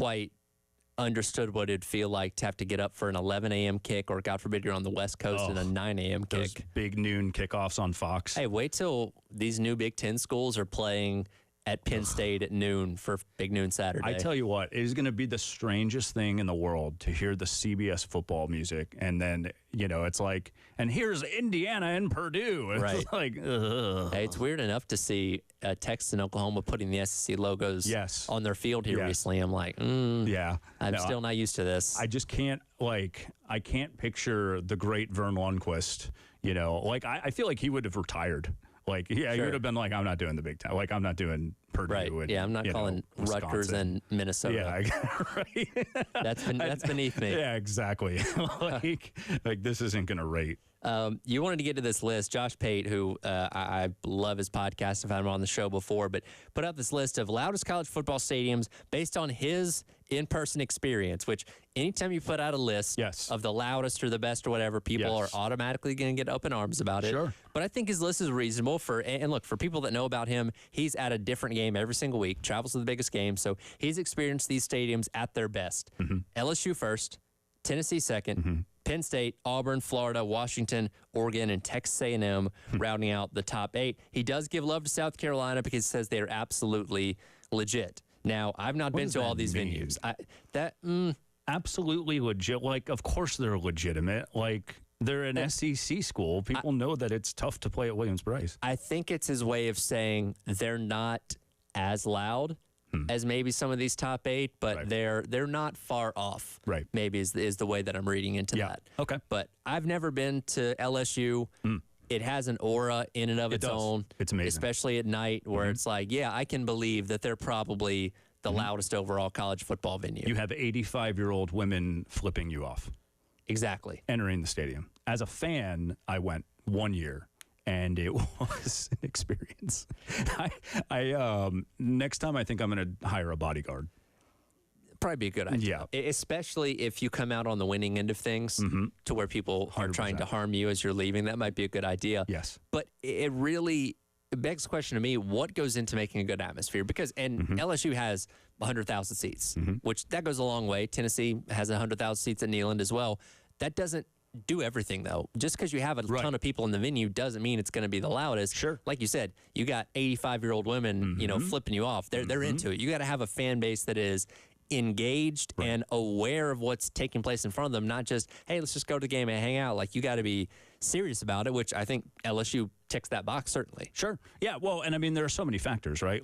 quite understood what it'd feel like to have to get up for an 11 a.m. kick, or God forbid you're on the West Coast and a 9 a.m. Those kick. big noon kickoffs on Fox. Hey, wait till these new Big Ten schools are playing at Penn State at noon for Big Noon Saturday. I tell you what, it is going to be the strangest thing in the world to hear the CBS football music, and then, it's like, and here's Indiana and Purdue. It's right. like, ugh. Hey, it's weird enough to see Texas and Oklahoma putting the SEC logos on their field here recently. I'm like, I'm still not used to this. I just can't, I can't picture the great Vern Lundquist, I feel like he would have retired. He would have been like, I'm not doing the Big Ten. I'm not doing Purdue. Right. And, I'm not calling Rutgers and Minnesota. Yeah, right. That's beneath me. Yeah, exactly. This isn't going to rate. You wanted to get to this list. Josh Pate, who I love his podcast, I've had him on the show before, but put out this list of loudest college football stadiums based on his in-person experience, which anytime you put out a list of the loudest or the best or whatever, people are automatically going to get open arms about it. Sure. But I think his list is reasonable and look, for people that know about him, he's at a different game every single week, travels to the biggest game, so he's experienced these stadiums at their best. LSU first, Tennessee second, Penn State, Auburn, Florida, Washington, Oregon, and Texas A&M rounding out the top 8. He does give love to South Carolina because he says they are absolutely legit. Now, I've not been to all these venues. Absolutely legit. Of course they're legitimate. They're an SEC school. People know that it's tough to play at Williams-Brice. I think it's his way of saying they're not as loud as maybe some of these top 8, but they're not far off. Right. Maybe is the way that I'm reading into that. Okay. But I've never been to LSU. It has an aura in and of its own. It's amazing. Especially at night where it's like, I can believe that they're probably the loudest overall college football venue. You have 85-year-old women flipping you off. Exactly. Entering the stadium. As a fan, I went 1 year, and it was an experience. Next time, I think I'm going to hire a bodyguard. Probably be a good idea. Yeah. Especially if you come out on the winning end of things to where people are 100%. Trying to harm you as you're leaving. That might be a good idea. Yes. But it really begs the question to me, what goes into making a good atmosphere? Because LSU has 100,000 seats, which that goes a long way. Tennessee has 100,000 seats at Neyland as well. That doesn't do everything, though. Just because you have a ton of people in the venue doesn't mean it's going to be the loudest. Sure. Like you said, you got 85-year-old women, flipping you off. They're into it. You got to have a fan base that is engaged and aware of what's taking place in front of them, not just, hey, let's just go to the game and hang out. You got to be serious about it, which I think LSU ticks that box, certainly. Sure. Yeah, well, and I mean, there are so many factors, right?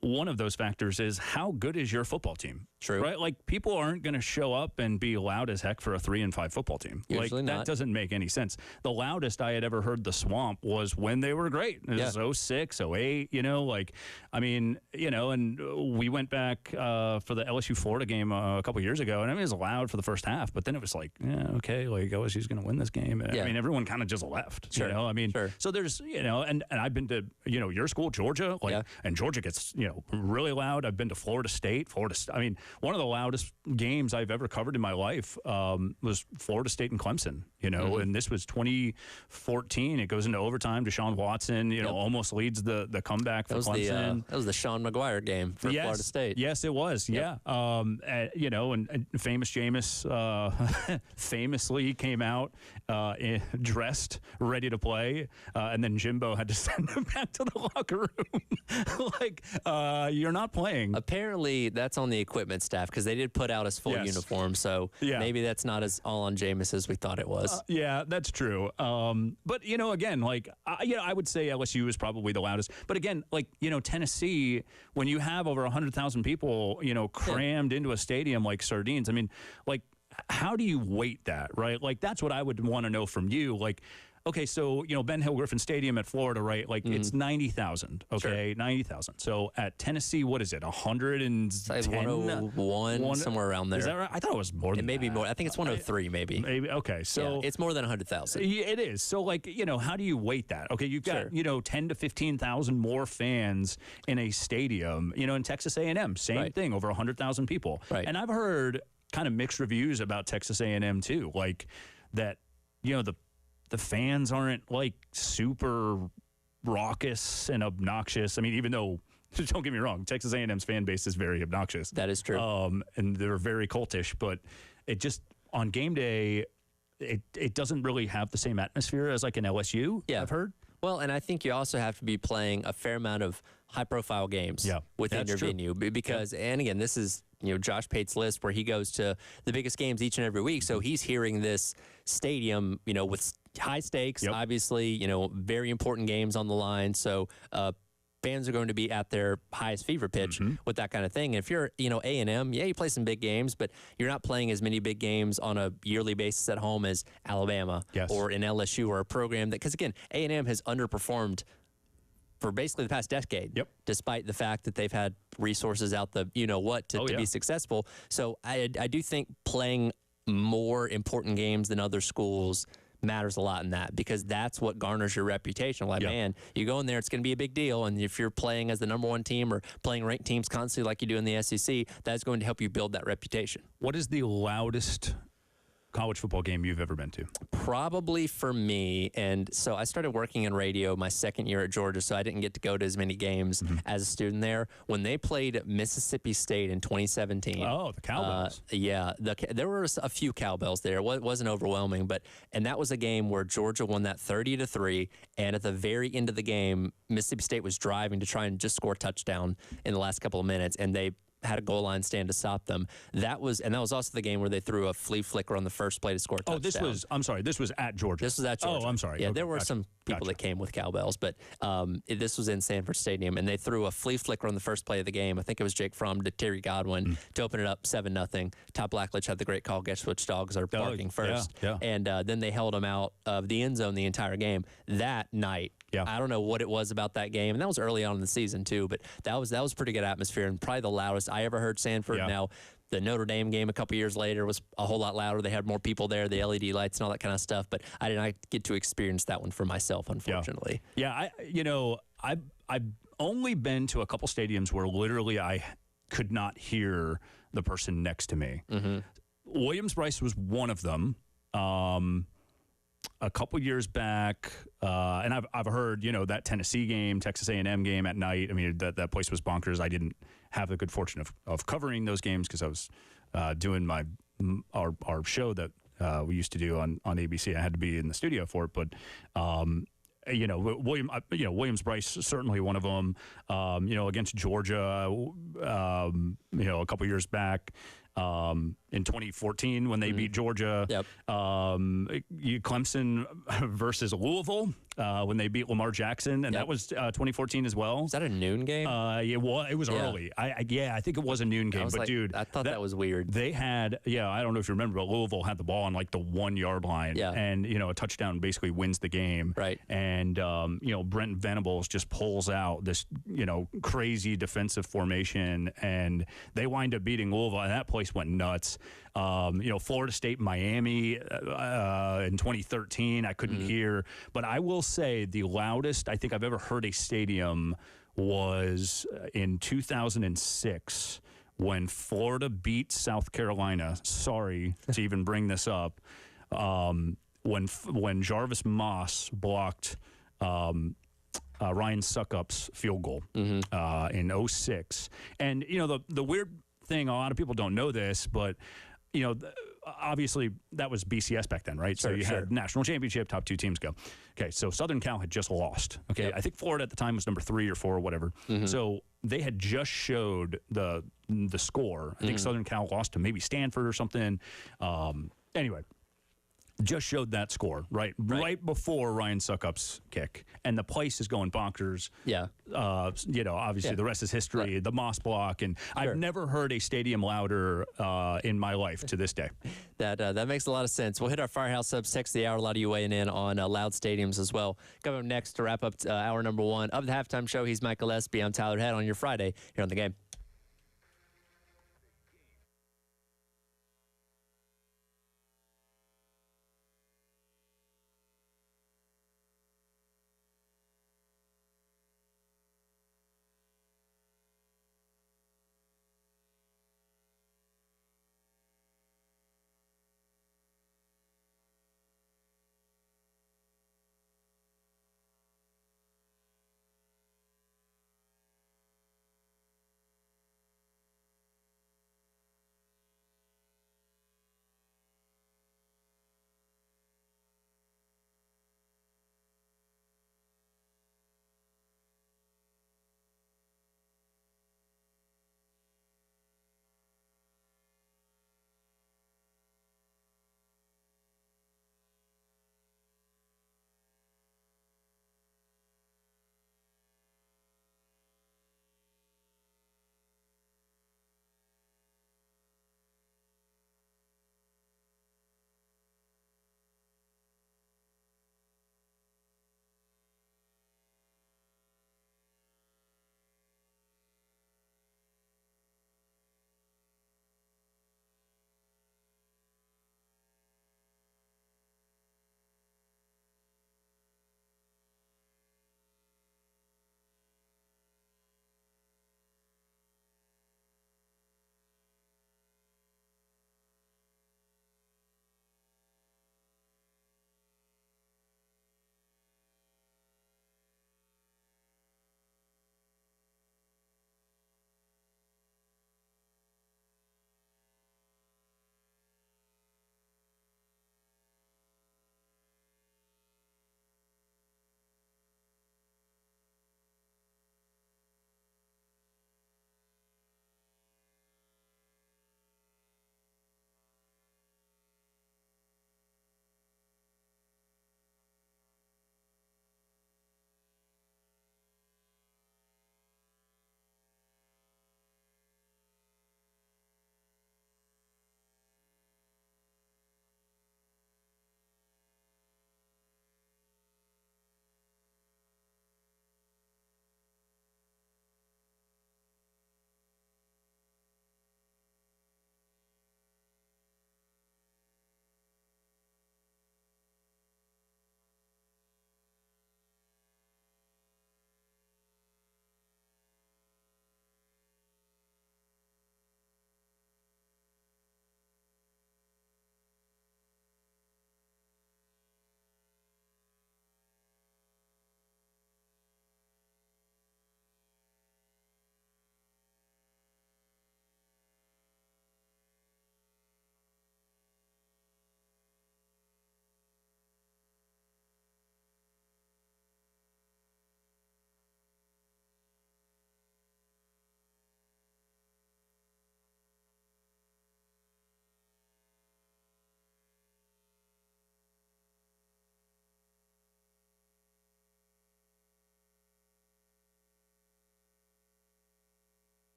One of those factors is how good is your football team? True. Right? People aren't going to show up and be loud as heck for a 3-5 football team. Usually not. That doesn't make any sense. The loudest I had ever heard the Swamp was when they were great. It was 06, 08, and we went back for the LSU-Florida game a couple years ago, and it was loud for the first half, but then it was LSU's going to win this game. I mean, everyone kind of just left, So there's, and I've been to, your school, Georgia, and Georgia gets, really loud. I've been to Florida State. I mean, one of the loudest games I've ever covered in my life was Florida State and Clemson, and this was 2014. It goes into overtime. Deshaun Watson, almost leads the comeback for Clemson. That was the Sean McGuire game for Florida State. Yes, it was. Yep. Yeah. And famous Jameis famously came out dressed, ready to play, and then Jimbo had to send him back to the locker room. You're not playing. Apparently, that's on the equipment staff because they did put out his full uniform. So maybe that's not as all on Jameis as we thought it was. Yeah, that's true. But again, I would say LSU is probably the loudest. But again, Tennessee, when you have over 100,000 people, crammed into a stadium like sardines. I mean, how do you weight that, right? That's what I would want to know from you. Okay, so, Ben Hill Griffin Stadium at Florida, right? It's 90,000, okay? Sure. 90,000. So at Tennessee, what is it, 110? 101, somewhere around there. Is that right? I thought it was more than that. Maybe more. I think it's 103, maybe. Maybe, okay. So it's more than 100,000. It is. So, how do you weight that? Okay, you've got, 10 to 15,000 more fans in a stadium, in Texas A&M. Same thing, over 100,000 people. Right. And I've heard kind of mixed reviews about Texas A&M, too. That, the fans aren't super raucous and obnoxious. I mean, even though don't get me wrong, Texas A&M's fan base is very obnoxious. That is true. And they're very cultish, but it just, on game day, it doesn't really have the same atmosphere as like an LSU, I've heard. Well, and I think you also have to be playing a fair amount of high-profile games within your venue because, and again, this is Josh Pate's list where he goes to the biggest games each and every week, so he's hearing this stadium, with high stakes, obviously, very important games on the line, so fans are going to be at their highest fever pitch with that kind of thing. And if you're, A&M, you play some big games, but you're not playing as many big games on a yearly basis at home as Alabama or in LSU or a program that, because again, A&M has underperformed for basically the past decade, despite the fact that they've had resources out the to be successful. So I do think playing more important games than other schools matters a lot in that, because that's what garners your reputation. Like, man, you go in there, it's going to be a big deal. And if you're playing as the #1 team or playing ranked teams constantly like you do in the SEC, that's going to help you build that reputation. What is the loudest college football game you've ever been to? Probably for me, and so I started working in radio my second year at Georgia, so I didn't get to go to as many games as a student there. When they played Mississippi State in 2017. Oh, the Cowbells. There were a few Cowbells there. It wasn't overwhelming, and that was a game where Georgia won that 30-3, and at the very end of the game, Mississippi State was driving to try and just score a touchdown in the last couple of minutes, and they had a goal line stand to stop them. That was also the game where they threw a flea flicker on the first play to score a touchdown. This was at Georgia. This was at Georgia. Oh, I'm sorry. Yeah, okay, there were some people that came with cowbells, but this was in Sanford Stadium, and they threw a flea flicker on the first play of the game. I think it was Jake Fromm to Terry Godwin to open it up 7-0. Todd Blackledge had the great call, guess which dogs are barking first. And then they held him out of the end zone the entire game. That night, I don't know what it was about that game, and that was early on in the season too, but that was pretty good atmosphere and probably the loudest I ever heard Sanford. Now, the Notre Dame game a couple years later was a whole lot louder. They had more people there, the LED lights and all that kind of stuff, but I did not get to experience that one for myself, unfortunately. I've only been to a couple stadiums where literally I could not hear the person next to me. Williams-Brice was one of them. A couple years back, and I've heard, that Tennessee game, Texas A&M game at night. I mean, that place was bonkers. I didn't have the good fortune of covering those games because I was doing our show that we used to do on ABC. I had to be in the studio for it, but Williams-Brice certainly one of them. Against Georgia, a couple years back. In 2014 when they beat Georgia, Clemson versus Louisville when they beat Lamar Jackson, and that was 2014 as well. Was that a noon game? It was early. I think it was a noon game, but dude, I thought that was weird. They had, I don't know if you remember, but Louisville had the ball on like the 1 yard line, and a touchdown basically wins the game, right? And Brent Venables just pulls out this crazy defensive formation, and they wind up beating Louisville, and that place went nuts. Florida State, Miami in 2013, I couldn't hear. But I will say the loudest I think I've ever heard a stadium was in 2006 when Florida beat South Carolina. Sorry to even bring this up. When Jarvis Moss blocked Ryan Succop's field goal in 06. And, the weird thing, a lot of people don't know this, but obviously that was BCS back then, right? So you had national championship, top 2 teams go. Okay, so Southern Cal had just lost. Okay, I think Florida at the time was number 3 or 4 or whatever. So they had just showed the score. I think Southern Cal lost to maybe Stanford or something. Anyway, just showed that score right before Ryan Succop's kick, and the place is going bonkers. Obviously the rest is history. The Moss block, and I've never heard a stadium louder in my life to this day. That makes a lot of sense. We'll hit our Firehouse subs, text of the hour. A lot of you weighing in on loud stadiums as well. Coming up next to wrap up hour number 1 of the halftime show. He's Michael Espy. I'm Tyler Head on your Friday here on The Game.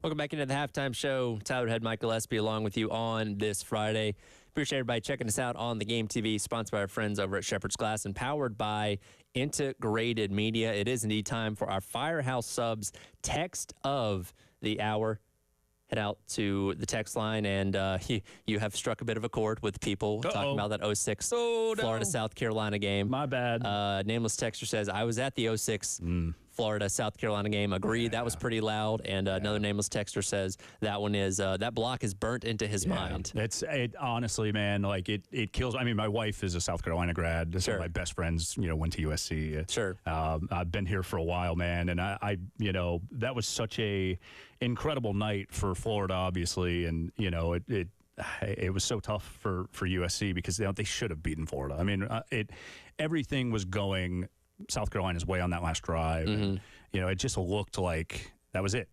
Welcome back into the halftime show. Tyler Head, Mike Gillespie, along with you on this Friday. Appreciate everybody checking us out on the Game TV, sponsored by our friends over at Shepherd's Glass and powered by Integrated Media. It is indeed time for our Firehouse Subs text of the hour. Head out to the text line, and you have struck a bit of a chord with people talking about that 06 Florida-South Carolina game. My bad. Nameless texter says, I was at the 06 Florida-South Carolina game. Agreed, that was pretty loud. And another nameless texter says that one is, that block is burnt into his mind. It honestly, man, like it kills. I mean, my wife is a South Carolina grad. Some of my best friends, went to USC. Sure. I've been here for a while, man. And I that was such a incredible night for Florida, obviously. And, it was so tough for USC because they should have beaten Florida. I mean, everything was going South Carolina's way on that last drive. And, it just looked like that was it.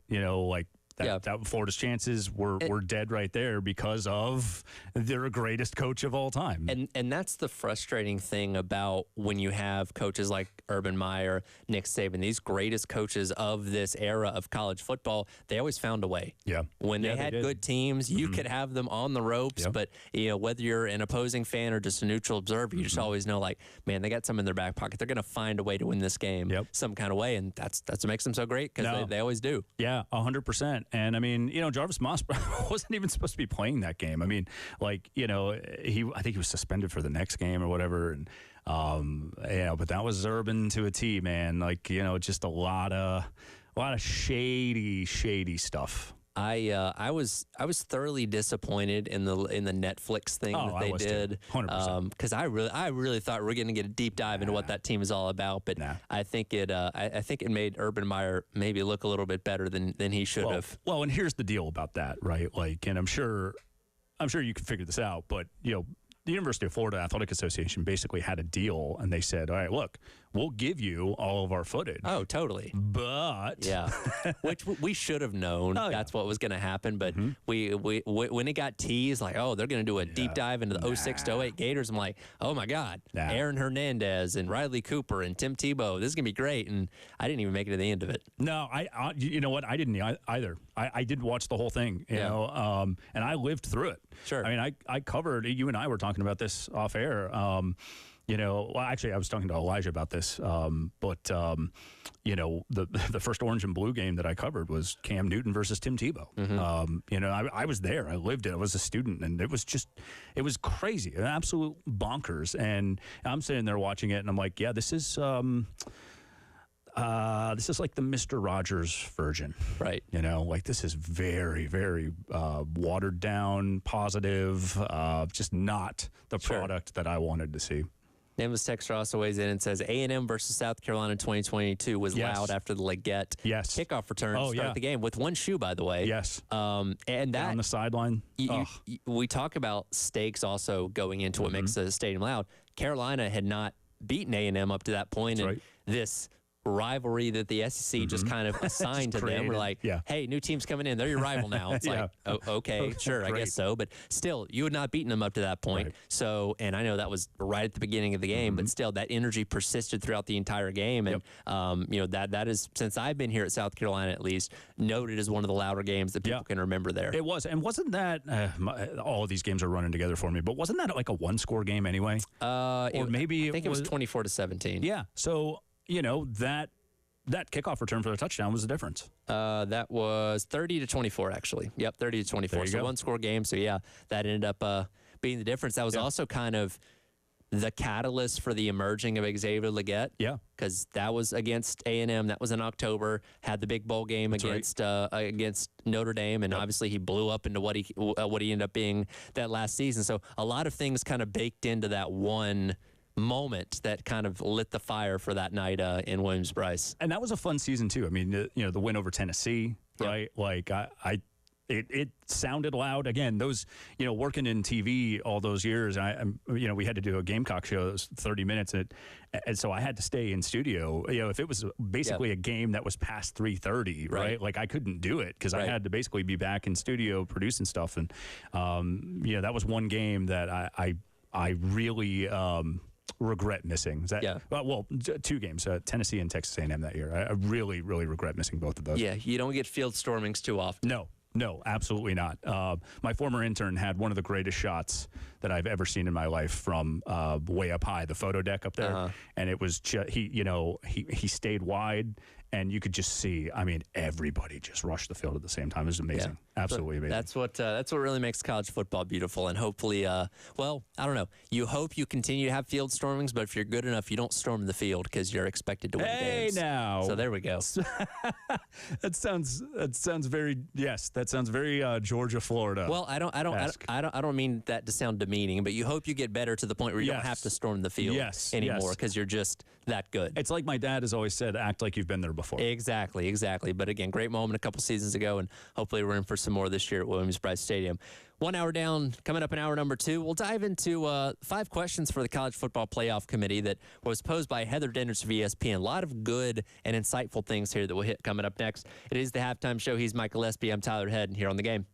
That Florida's chances were dead right there because of their greatest coach of all time. And that's the frustrating thing about when you have coaches like Urban Meyer, Nick Saban, these greatest coaches of this era of college football, they always found a way. Yeah. When they had good teams, you could have them on the ropes, but whether you're an opposing fan or just a neutral observer, you just always know, like, man, they got some in their back pocket. They're going to find a way to win this game some kind of way, and that's what makes them so great because they always do. Yeah, 100%. And I mean, Jarvis Moss wasn't even supposed to be playing that game. I mean, I think he was suspended for the next game or whatever. And, but that was Urban to a T, man. Just a lot of shady stuff. I was thoroughly disappointed in the Netflix thing that they did, 100%. Because I really thought we were going to get a deep dive into what that team is all about. But I think it made Urban Meyer maybe look a little bit better than he should have. Well, and here's the deal about that, right? And I'm sure you can figure this out, but the University of Florida Athletic Association basically had a deal, and they said, all right, look, we'll give you all of our footage. Oh, totally. But which we should have known that's what was going to happen. But we when it got teased, like, oh, they're going to do a deep dive into the 06 to 08 Gators. I'm like, oh my God, Aaron Hernandez and Riley Cooper and Tim Tebow. This is going to be great. And I didn't even make it to the end of it. No, you know what? I didn't either. I did watch the whole thing, and I lived through it. Sure. I mean, I covered, you and I were talking about this off air. Actually, I was talking to Elijah about this, but the first orange and blue game that I covered was Cam Newton versus Tim Tebow. I was there. I lived it. I was a student, and it was crazy, an absolute bonkers. And I'm sitting there watching it, and I'm like, yeah, this is like the Mr. Rogers version. Right. This is very, very watered down, positive, just not the product that I wanted to see. Nameless texter also weighs in and says A&M versus South Carolina 2022 was loud after the Leggett kickoff return to start the game with one shoe, by the way. Yes. And that on the sideline. We talk about stakes also going into what makes the stadium loud. Carolina had not beaten A&M up to that point, and this rivalry that the SEC just kind of assigned to them. We're like, hey, new team's coming in. They're your rival now. It's like, okay, sure, I guess so. But still, you had not beaten them up to that point. Right. So, and I know that was right at the beginning of the game, but still, that energy persisted throughout the entire game. And, that is, since I've been here at South Carolina at least, noted as one of the louder games that people can remember there. It was. And wasn't that, all of these games are running together for me, but wasn't that like a one-score game anyway? I think it was 24-17. Yeah. So, that kickoff return for the touchdown was the difference. That was 30-24, actually. Yep, 30-24. So one-score game. So, that ended up being the difference. That was also kind of the catalyst for the emerging of Xavier Leggett. Yeah. Because that was against A&M. That was in October. Had the big bowl game against Notre Dame, and obviously he blew up into what he ended up being that last season. So a lot of things kind of baked into that one moment that kind of lit the fire for that night in Williams-Brice. And that was a fun season too. I mean, the win over Tennessee, right? Like it sounded loud. Again, those, working in TV all those years, we had to do a Gamecock show that was 30 minutes, and so I had to stay in studio. If it was basically a game that was past 3:30, right? Like I couldn't do it because I had to basically be back in studio producing stuff. And that was one game that I really regret missing. Is that, yeah. Well, 2 games, Tennessee and Texas A&M that year. I really, really regret missing both of those. Yeah, you don't get field stormings too often. No, absolutely not. My former intern had one of the greatest shots that I've ever seen in my life from way up high, the photo deck up there, and it was he stayed wide, and you could just see. I mean, everybody just rushed the field at the same time. It was amazing, absolutely amazing. That's what really makes college football beautiful, and hopefully, well, I don't know. You hope you continue to have field stormings, but if you're good enough, you don't storm the field because you're expected to win games. Hey now, so there we go. That sounds very That sounds very Georgia, Florida. Well, I don't mean that to sound demeaning, but you hope you get better to the point where you don't have to storm the field anymore because you're just that good. It's like my dad has always said, act like you've been there before. Exactly. But again, great moment a couple seasons ago, and hopefully we're in for some more this year at Williams-Brice Stadium. 1 hour down, coming up in hour number 2, we'll dive into 5 questions for the College Football Playoff Committee that was posed by Heather Denners of ESPN. A lot of good and insightful things here that we'll hit coming up next. It is the halftime show. He's Michael Espy. I'm Tyler Head, and here on The Game.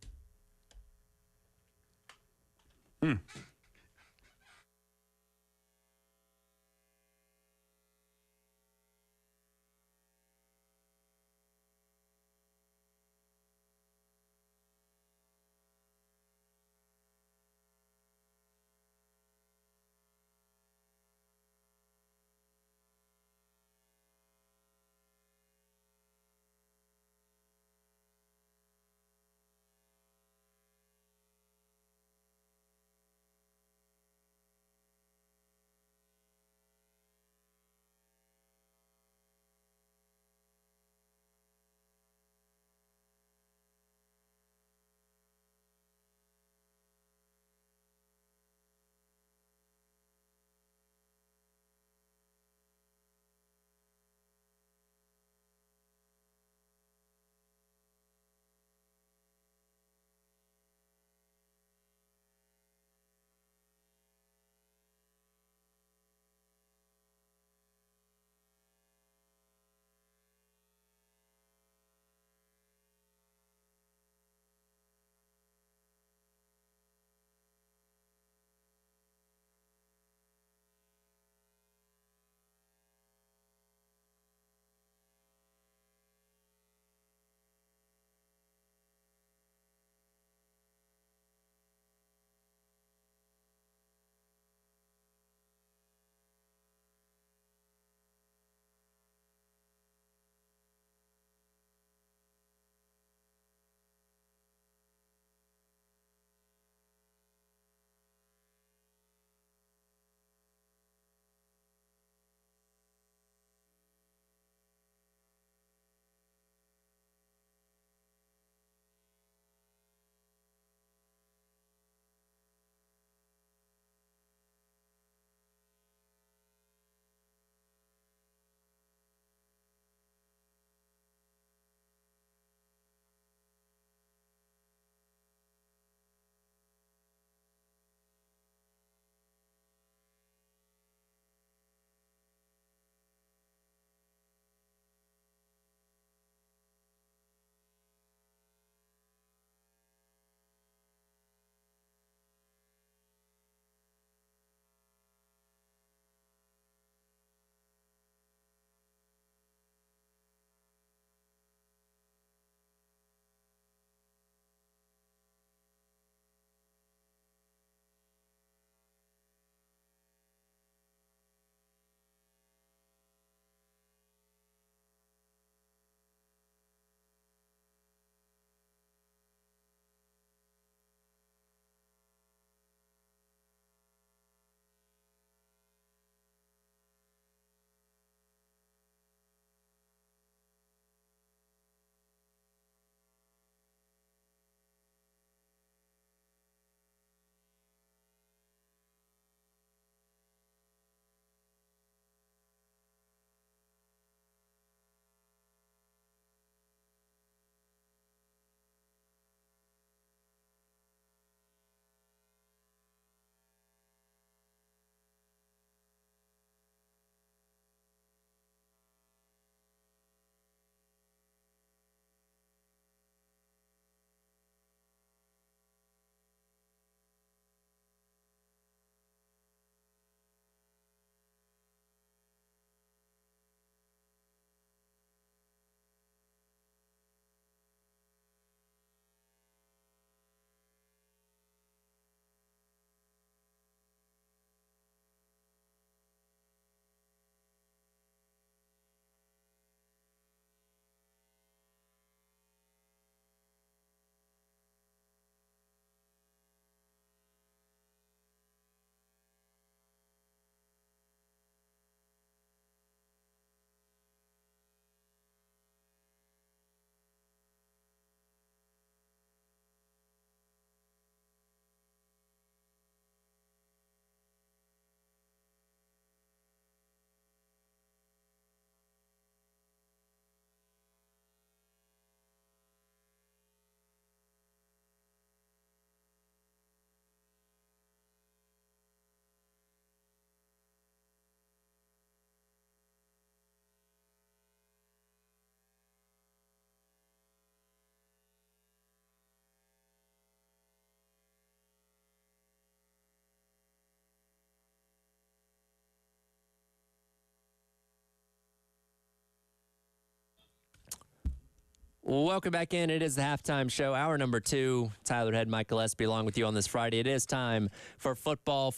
Welcome back in. It is the halftime show, hour number 2. Tyler Head, Mike Gillespie, along with you on this Friday. It is time for football,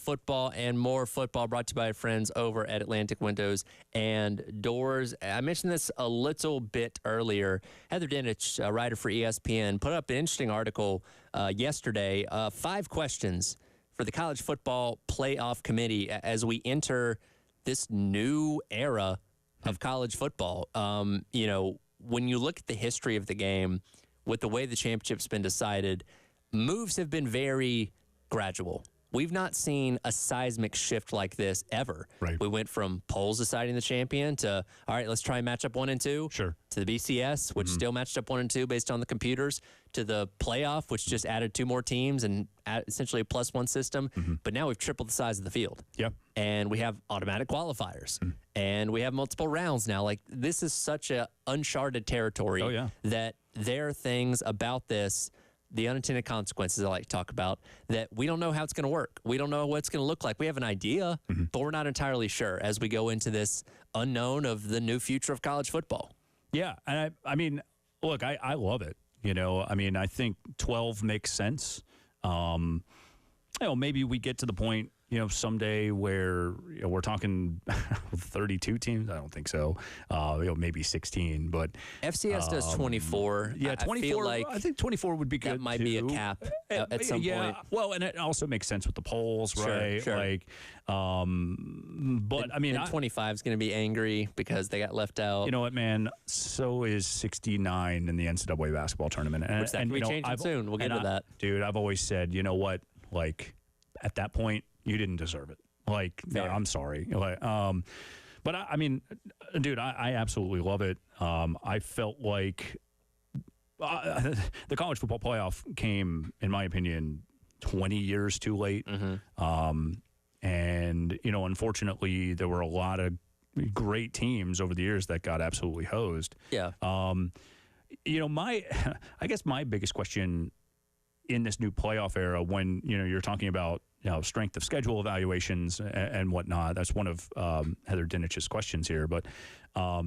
and more football, brought to you by our friends over at Atlantic Windows and Doors. I mentioned this a little bit earlier. Heather Dinich, a writer for ESPN, put up an interesting article yesterday. 5 questions for the College Football Playoff Committee as we enter this new era of college football. When you look at the history of the game, with the way the championship's been decided, moves have been very gradual. We've not seen a seismic shift like this ever. Right. We went from polls deciding the champion to, all right, let's try and match up 1 and 2. Sure. To the BCS, which still matched up 1 and 2 based on the computers, to the playoff, which just added 2 more teams and essentially a +1 system. But now we've tripled the size of the field. Yep. And we have automatic qualifiers. And we have multiple rounds now. Like, this is such a uncharted territory that there are things about this, the unintended consequences I like to talk about, that we don't know how it's going to work. We don't know what it's going to look like. We have an idea, but we're not entirely sure as we go into this unknown of the new future of college football. Yeah, and I mean, look, I love it. I think 12 makes sense. Maybe we get to the point, someday where we're talking 32 teams. I don't think so. Maybe 16, but FCS does 24. Yeah, 24. I think 24 would be good. That might be a cap at some point. Well, and it also makes sense with the polls, right? Sure. Like, but I mean, 25 is going to be angry because they got left out. You know what, man? So is 69 in the NCAA basketball tournament, which that can be changing soon. We'll get to that, dude. I've always said, you know what? Like, at that point, you didn't deserve it. Like, I'm sorry. Like, but I mean, dude, I absolutely love it. I felt like the college football playoff came, in my opinion, 20 years too late. And, unfortunately, there were a lot of great teams over the years that got absolutely hosed. Yeah. I guess my biggest question in this new playoff era, when, you're talking about, strength of schedule evaluations and whatnot, that's one of Heather Dinich's questions here. But, I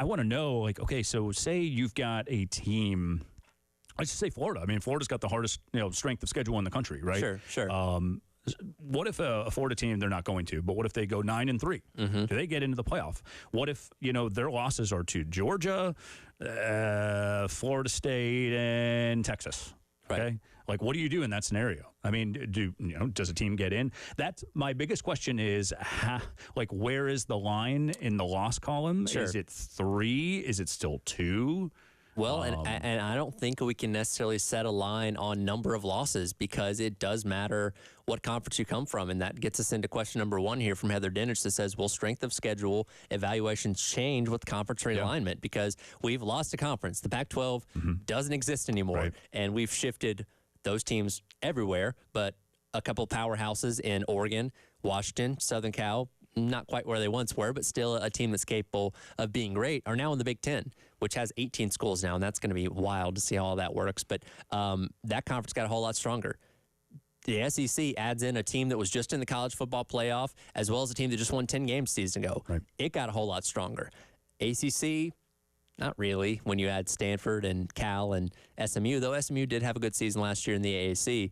want to know, like, okay, so say you've got a team, let's just say Florida. I mean, Florida's got the hardest, strength of schedule in the country, right? Sure. What if a Florida team, they're not going to, but what if they go 9-3? Do they get into the playoff? What if, their losses are to Georgia, Florida State, and Texas? Okay. Right. Like, what do you do in that scenario? I mean, does a team get in? That's my biggest question is, where is the line in the loss column? Sure. Is it 3? Is it still 2? Well, and I don't think we can necessarily set a line on number of losses because it does matter what conference you come from. And that gets us into question number 1 here from Heather Dinich that says, will strength of schedule evaluations change with conference realignment? Because we've lost a conference. The Pac-12 doesn't exist anymore. Right. And we've shifted those teams everywhere, but a couple of powerhouses in Oregon, Washington, Southern Cal, not quite where they once were, but still a team that's capable of being great, are now in the Big Ten, which has 18 schools now, and that's going to be wild to see how all that works. But that conference got a whole lot stronger. The SEC adds in a team that was just in the college football playoff, as well as a team that just won 10 games a season ago. Right. It got a whole lot stronger. ACC, not really, when you add Stanford and Cal and SMU, though SMU did have a good season last year in the AAC.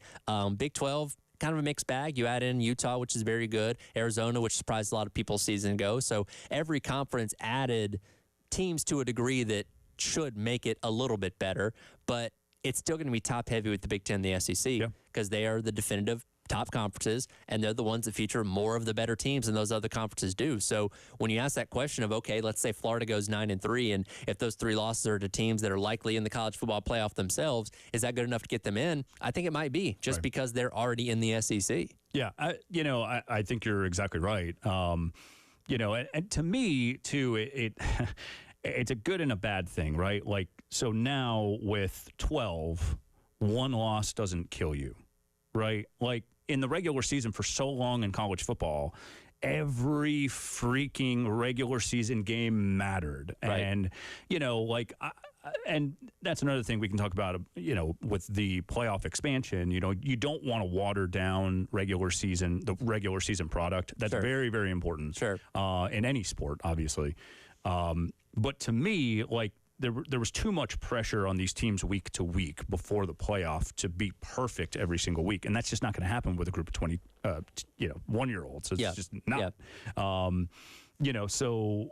Big 12, kind of a mixed bag. You add in Utah, which is very good, Arizona, which surprised a lot of people a season ago. So every conference added teams to a degree that should make it a little bit better, but it's still going to be top heavy with the Big Ten and the SEC because they are the definitive top conferences, and they're the ones that feature more of the better teams than those other conferences do. So when you ask that question of, okay, let's say Florida goes 9-3, and if those 3 losses are to teams that are likely in the college football playoff themselves, is that good enough to get them in? I think it might be, just because they're already in the SEC. Yeah, I think you're exactly right. And to me, too, it's a good and a bad thing, right? Like, so now with 12, 1 loss doesn't kill you, right? Like, in the regular season for so long in college football, every freaking regular season game mattered. Right. And, and that's another thing we can talk about, with the playoff expansion. You don't want to water down the regular season product. That's very, very important. Sure. In any sport, obviously. But to me, like, there was too much pressure on these teams week to week before the playoff to be perfect every single week, and that's just not going to happen with a group of 20 1-year-olds. It's just not. So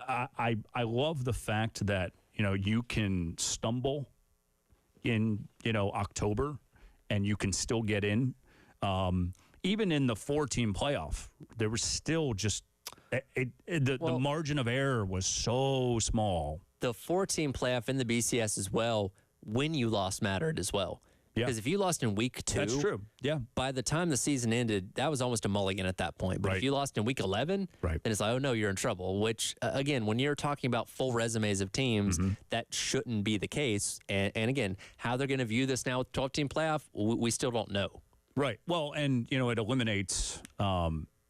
I love the fact that you can stumble in October and you can still get in. Even in the 4-team playoff, there was still just the margin of error was so small. The 4-team playoff in the BCS as well, when you lost mattered as well. Because if you lost in week 2, that's true. Yeah. By the time the season ended, that was almost a mulligan at that point. But if you lost in week 11, then it's like, oh no, you're in trouble. Which again, when you're talking about full resumes of teams, that shouldn't be the case. And again, how they're going to view this now with 12-team playoff, we still don't know. Right. Well, and it eliminates.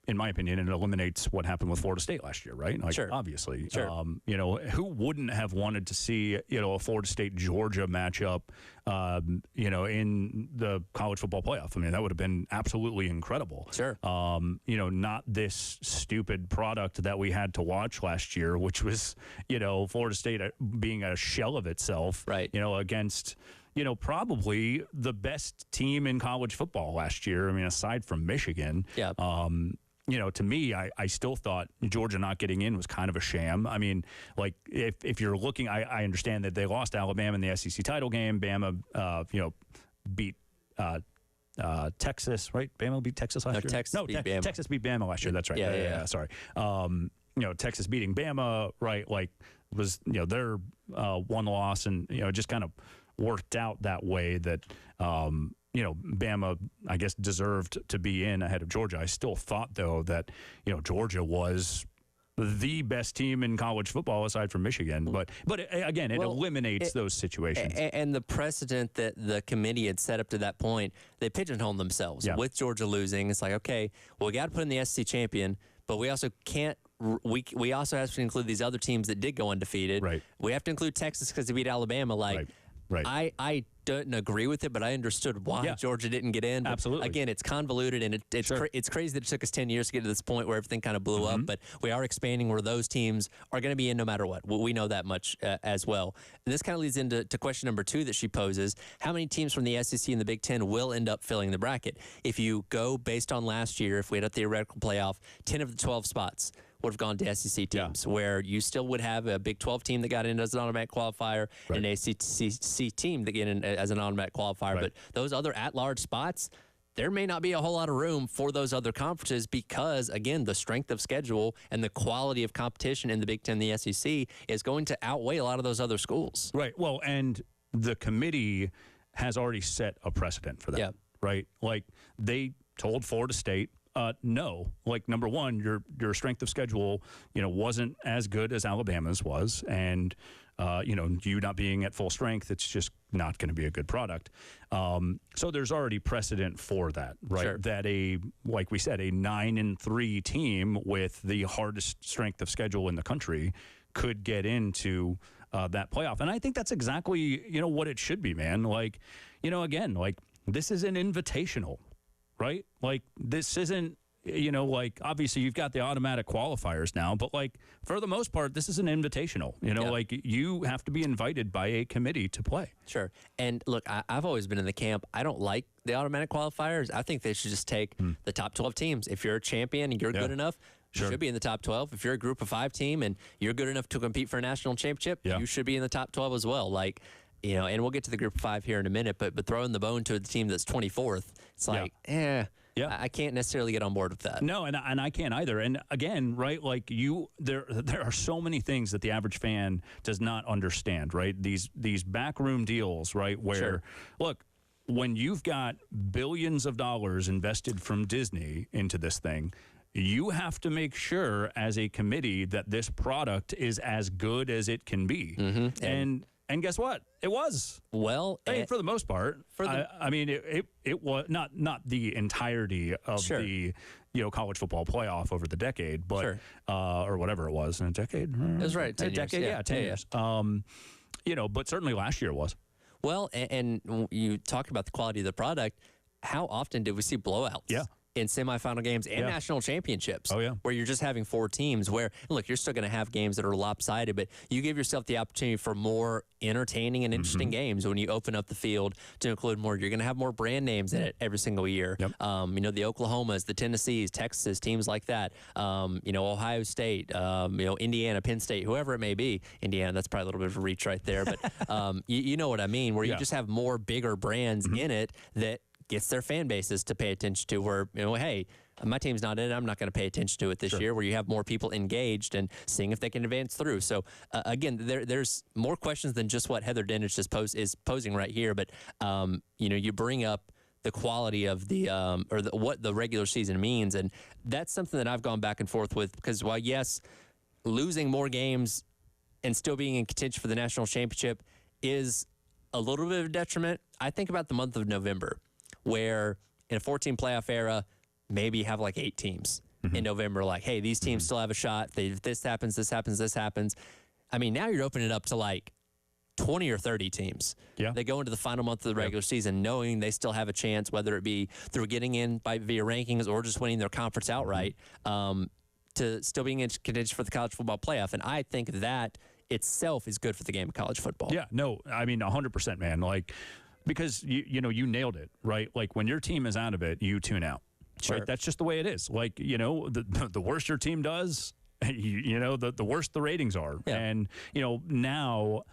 In my opinion, it eliminates what happened with Florida State last year, right? Like, obviously. Who wouldn't have wanted to see, a Florida State-Georgia matchup, in the college football playoff? I mean, that would have been absolutely incredible. Not this stupid product that we had to watch last year, which was, Florida State being a shell of itself, against probably the best team in college football last year. I mean, aside from Michigan. To me, I still thought Georgia not getting in was kind of a sham. I mean, like, if you're looking, I understand that they lost Alabama in the SEC title game. Bama, beat Texas, right? Bama beat Texas last year? Texas beat Bama last year. That's right. Yeah. Sorry. Texas beating Bama, right, like, was, their one loss, and, just kind of worked out that way that, Bama, I guess, deserved to be in ahead of Georgia. I still thought, though, that, Georgia was the best team in college football aside from Michigan. But again, it eliminates those situations. And the precedent that the committee had set up to that point, they pigeonholed themselves. With Georgia losing, it's like, okay, well, we got to put in the SEC champion, but we also can't. We also have to include these other teams that did go undefeated. We have to include Texas because they beat Alabama. Like, I don't agree with it, but I understood why Georgia didn't get in. But absolutely. Again, it's convoluted, and it's crazy that it took us 10 years to get to this point where everything kind of blew up, but we are expanding where those teams are going to be in no matter what. We know that much as well. And this kind of leads into question number 2 that she poses. How many teams from the SEC and the Big Ten will end up filling the bracket? If you go based on last year, if we had a theoretical playoff, 10 of the 12 spots would have gone to SEC teams, where you still would have a Big 12 team that got in as an automatic qualifier and an ACC team that get in as an automatic qualifier. But those other at-large spots, there may not be a whole lot of room for those other conferences because, again, the strength of schedule and the quality of competition in the Big Ten and the SEC is going to outweigh a lot of those other schools. Right. Well, and the committee has already set a precedent for that, right? Like, they told Florida State, no, like, number one, your strength of schedule, wasn't as good as Alabama's was. And, you not being at full strength, it's just not going to be a good product. So there's already precedent for that, right? That like we said, a 9-3 team with the hardest strength of schedule in the country could get into that playoff. And I think that's exactly, what it should be, man. Like, again, like, this is an invitational. Right? Like, this isn't, like, obviously you've got the automatic qualifiers now, but, like, for the most part, this is an invitational. Like, you have to be invited by a committee to play. And look, I've always been in the camp, I don't like the automatic qualifiers. I think they should just take the top 12 teams. If you're a champion and you're good enough, you should be in the top 12. If you're a group of 5 team and you're good enough to compete for a national championship, you should be in the top 12 as well. Like, and we'll get to the group of 5 here in a minute, but throwing the bone to the team that's 24th, it's like, I can't necessarily get on board with that. No, and I can't either. And again, right, like, there are so many things that the average fan does not understand, right? These backroom deals, right, where, look, when you've got billions of dollars invested from Disney into this thing, you have to make sure as a committee that this product is as good as it can be. And guess what? It was. Well, for the most part. I mean, it was not the entirety of the college football playoff over the decade, but or whatever it was in a decade. It was right. 10 a decade, years. 10 years. But certainly last year was. Well, and you talk about the quality of the product. How often did we see blowouts? in semifinal games and national championships. Oh, yeah. Where you're just having 4 teams where, look, you're still going to have games that are lopsided, but you give yourself the opportunity for more entertaining and interesting games when you open up the field to include more. You're going to have more brand names in it every single year. Yep. You know, the Oklahomas, the Tennessees, Texas, teams like that. You know, Ohio State, you know, Indiana, Penn State, whoever it may be. Indiana, that's probably a little bit of a reach right there, but you know what I mean, where you just have more bigger brands in it that gets their fan bases to pay attention to, where, you know, hey, my team's not in it, I'm not going to pay attention to it this year, where you have more people engaged and seeing if they can advance through. So, again, there's more questions than just what Heather Dinich is posing right here, but, you know, you bring up the quality of the what the regular season means, and that's something that I've gone back and forth with, because while, yes, losing more games and still being in contention for the national championship is a little bit of a detriment, I think about the month of November, where in a 14 playoff era, maybe you have like 8 teams in November, like, hey, these teams still have a shot. If this happens, this happens, this happens. I mean, now you're opening it up to like 20 or 30 teams. Yeah. They go into the final month of the regular season knowing they still have a chance, whether it be through getting in via rankings or just winning their conference outright, to still being in contention for the college football playoff. And I think that itself is good for the game of college football. Yeah, no, I mean, 100%, man. Like, because, you know, you nailed it, right? Like, when your team is out of it, you tune out. Sure. Right? That's just the way it is. Like, you know, the worse your team does, you know, the worse the ratings are. Yeah. And, you know, now,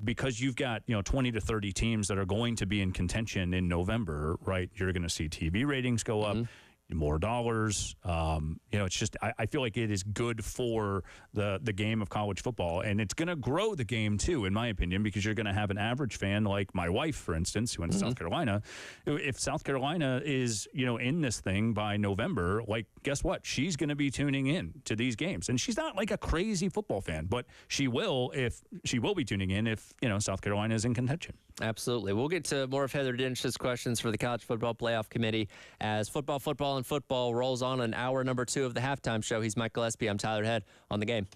because you've got, you know, 20 to 30 teams that are going to be in contention in November, right? You're going to see TV ratings go up, more dollars. You know, it's just, I feel like it is good for the game of college football, and it's going to grow the game too, in my opinion, because you're going to have an average fan like my wife, for instance, who went to South Carolina. If South Carolina is, you know, in this thing by November, like, guess what? She's going to be tuning in to these games, and she's not like a crazy football fan, but she will be tuning in if, you know, South Carolina is in contention. Absolutely. We'll get to more of Heather Dinich's questions for the College Football Playoff Committee as football rolls on in hour number 2 of the halftime show. He's Mike Gillespie. I'm Tyler Head on the game.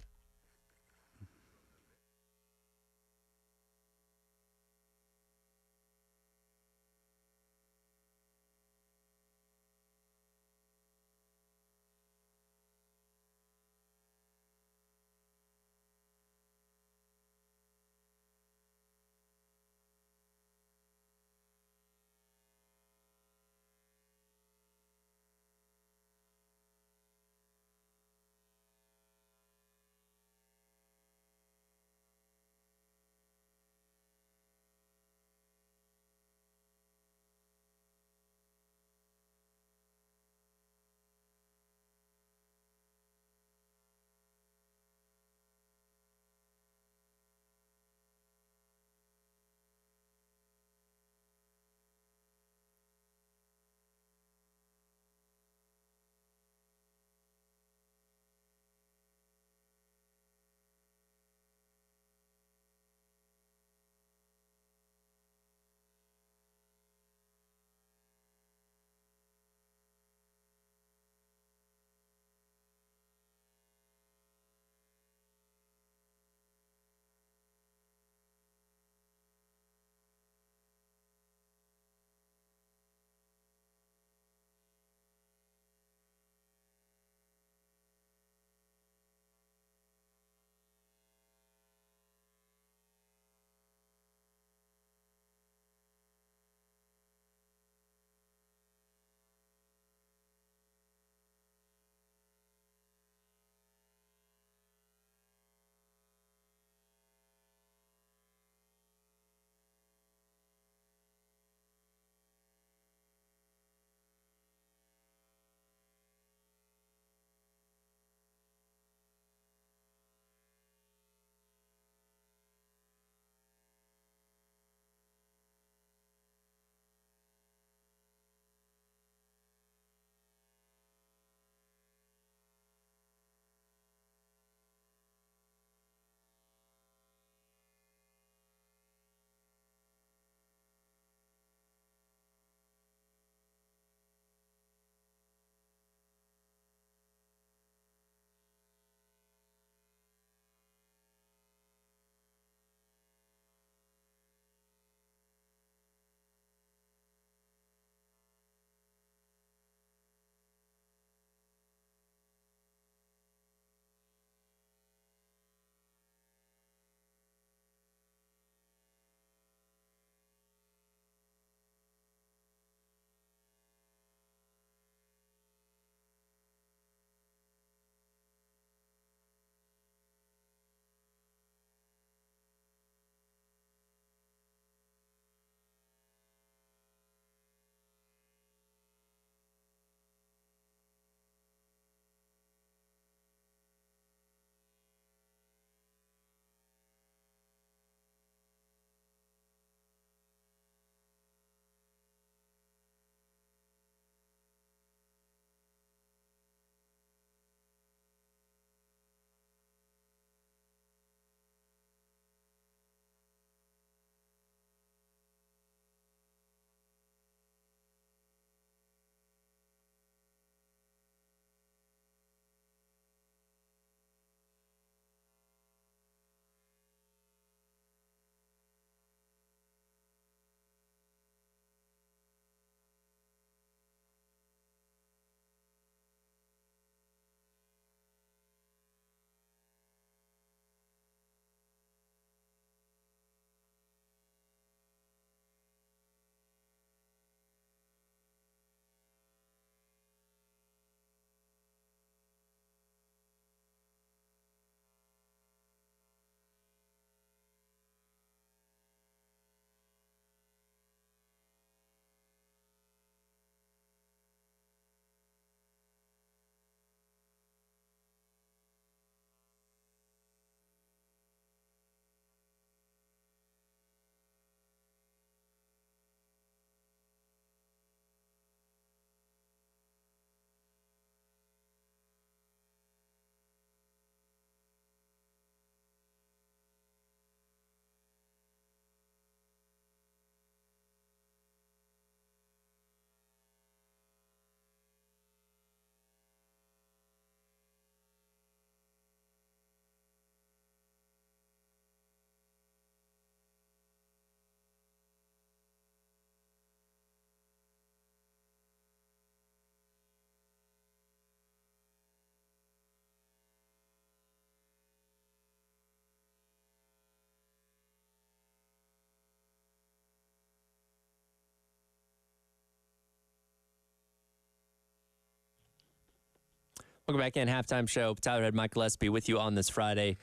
Welcome back in. Halftime show. Tyler Head, Mike Gillespie with you on this Friday.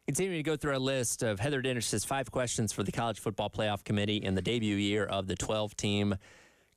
Continuing to go through our list of Heather Dennis's 5 questions for the College Football Playoff Committee in the debut year of the 12-team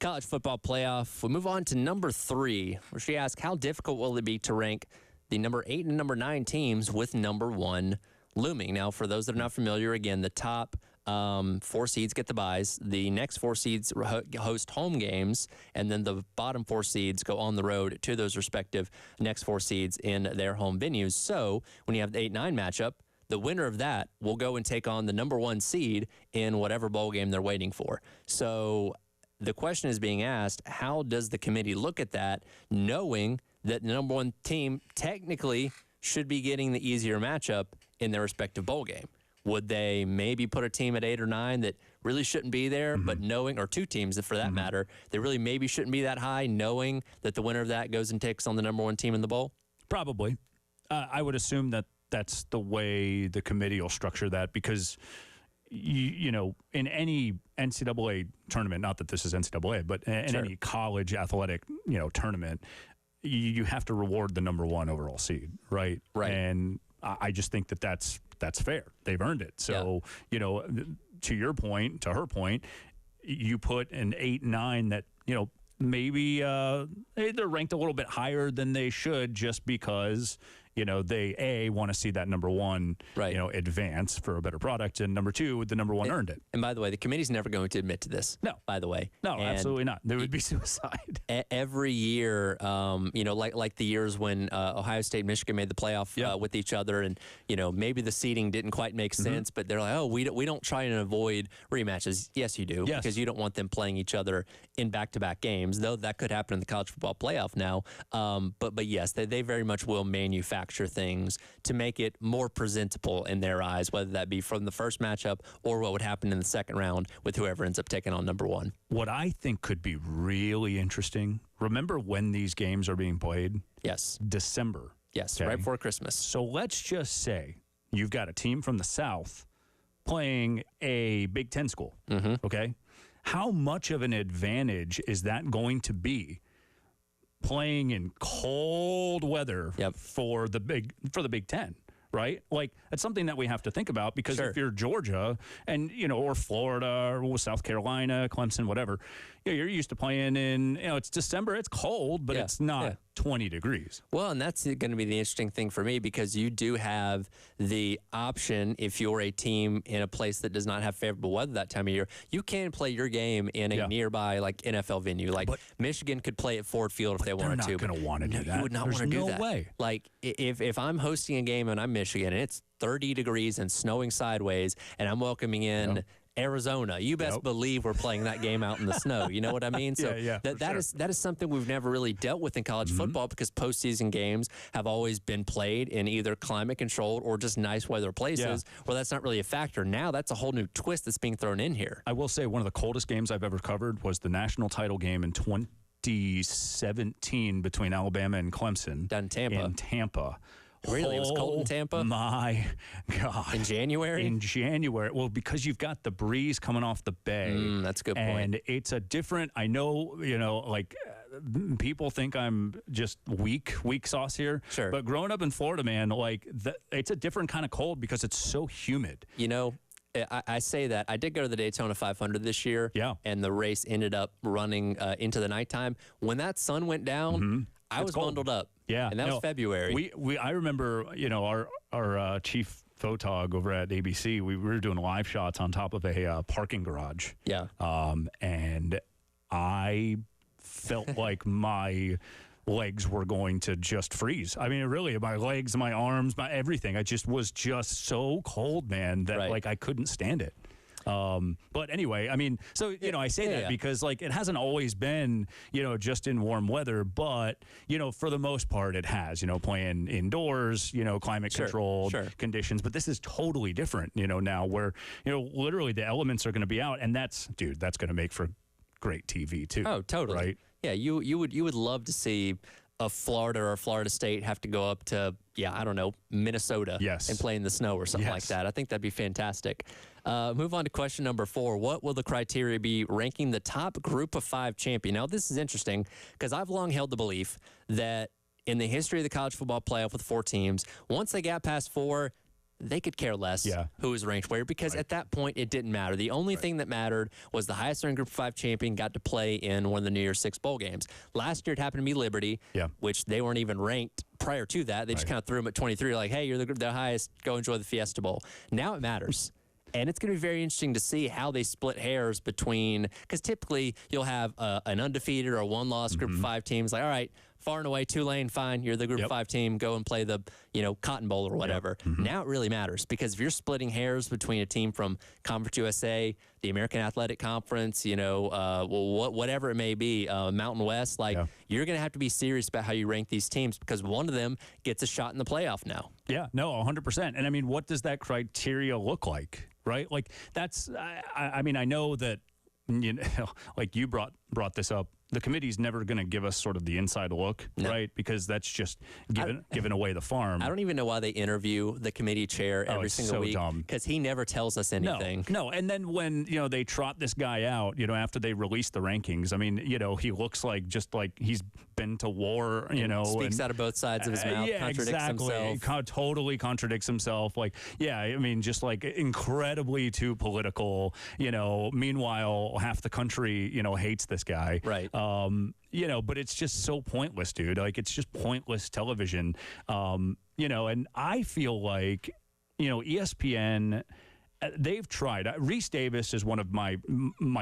College Football Playoff. We move on to number 3, where she asks, how difficult will it be to rank the number 8 and number 9 teams with number 1 looming? Now, for those that are not familiar, again, the top 4 seeds get the byes. The next 4 seeds host home games, and then the bottom 4 seeds go on the road to those respective next 4 seeds in their home venues. So when you have the 8-9 matchup, the winner of that will go and take on the number 1 seed in whatever bowl game they're waiting for. So the question is being asked, how does the committee look at that, knowing that the number 1 team technically should be getting the easier matchup in their respective bowl game? Would they maybe put a team at 8 or 9 that really shouldn't be there, but knowing, or 2 teams for that matter, that really maybe shouldn't be that high, knowing that the winner of that goes and takes on the number 1 team in the bowl? Probably. I would assume that that's the way the committee will structure that, because, you know, in any NCAA tournament, not that this is NCAA, but in any college athletic, you know, tournament, you have to reward the number 1 overall seed, right? Right. And I just think that that's fair. They've earned it. So, you know, to your point, to her point, you put an 8-9 that, you know, maybe they're ranked a little bit higher than they should, just because, you know, they want to see that number 1, you know, advance for a better product, and number 2, the number 1 earned it. And by the way, the committee's never going to admit to this. No, by the way, no, absolutely not. There would be suicide. Every year, you know, like the years when Ohio State and Michigan made the playoff with each other, and you know, maybe the seeding didn't quite make sense, but they're like, oh, we don't try and avoid rematches. Yes, you do, because you don't want them playing each other in back-to-back games. Though that could happen in the college football playoff now. But yes, they very much will manufacture things to make it more presentable in their eyes, whether that be from the first matchup or what would happen in the second round with whoever ends up taking on number 1. What I think could be really interesting, remember when these games are being played? Yes. December. Yes, right before Christmas. So let's just say you've got a team from the South playing a Big Ten school, okay? How much of an advantage is that going to be playing in cold weather for the Big Ten, right? Like, that's something that we have to think about, because if you're Georgia and, you know, or Florida or South Carolina, Clemson, whatever, you know, you're used to playing in, you know, it's December, it's cold, but it's not 20 degrees. Well, and that's going to be the interesting thing for me, because you do have the option, if you're a team in a place that does not have favorable weather that time of year, you can play your game in a nearby, like, NFL venue. Like, Michigan could play at Ford Field if they wanted to. They're not going to want to do that. You would not want to do that. No way. Like, if I'm hosting a game and I'm Michigan and it's 30 degrees and snowing sideways and I'm welcoming in Arizona, you best believe we're playing that game out in the snow. You know what I mean? So that is something we've never really dealt with in college football, because postseason games have always been played in either climate controlled or just nice weather places where that's not really a factor. Now that's a whole new twist that's being thrown in here. I will say one of the coldest games I've ever covered was the national title game in 2017 between Alabama and Clemson. Down in Tampa. Really? It was cold in Tampa? My God. In January? In January. Well, because you've got the breeze coming off the bay. That's a good point. And it's a different, I know, you know, like, people think I'm just weak sauce here. Sure. But growing up in Florida, man, like, it's a different kind of cold because it's so humid. You know, I say that. I did go to the Daytona 500 this year. Yeah. And the race ended up running into the nighttime. When that sun went down, I was bundled up. Yeah, and that was February. I remember, you know, our chief photog over at ABC. We were doing live shots on top of a parking garage. Yeah. And I felt like my legs were going to just freeze. I mean, really, my legs, my arms, my everything. I just was just so cold, man, that like I couldn't stand it. But anyway, I mean, so, you know, I say that because, like, it hasn't always been, you know, just in warm weather, but, you know, for the most part it has, you know, playing indoors, you know, climate controlled conditions. But this is totally different, you know, now where, you know, literally the elements are going to be out, and that's going to make for great TV too. Oh, totally. Right? Yeah, you would love to see a Florida or Florida State have to go up to, I don't know, Minnesota and play in the snow or something like that. I think that'd be fantastic. Move on to question number 4. What will the criteria be ranking the top group of 5 champion? Now, this is interesting because I've long held the belief that in the history of the college football playoff with 4 teams, once they got past 4, they could care less who was ranked where, because at that point it didn't matter. The only thing that mattered was the highest ranked Group of 5 champion got to play in one of the New Year's 6 bowl games. Last year it happened to be Liberty, which they weren't even ranked prior to that. They just kind of threw them at 23, like, hey, you're the highest, go enjoy the Fiesta Bowl. Now it matters. And it's going to be very interesting to see how they split hairs between, because typically you'll have an undefeated or a one-loss Group of 5 teams. Like, all right, far and away, Tulane, fine. You're the Group of 5 team. Go and play the, Cotton Bowl or whatever. Now it really matters, because if you're splitting hairs between a team from Conference USA, the American Athletic Conference, whatever it may be, Mountain West, you're going to have to be serious about how you rank these teams, because one of them gets a shot in the playoff now. Yeah, no, 100%. And I mean, what does that criteria look like? Right? Like, that's, I mean, I know that, like you brought this up, the committee's never going to give us sort of the inside look, right? Because that's just giving away the farm. I don't even know why they interview the committee chair every single week, because he never tells us anything. No, and then when, they trot this guy out, after they release the rankings, I mean, he looks like just like he's been to war, Speaks out of both sides of his mouth, contradicts himself. Totally contradicts himself. Like, I mean, just like incredibly too political, meanwhile, half the country, hates this guy. Right. But it's just so pointless, dude. Like, it's just pointless television. And I feel like, ESPN, they've tried. Reese Davis is one of my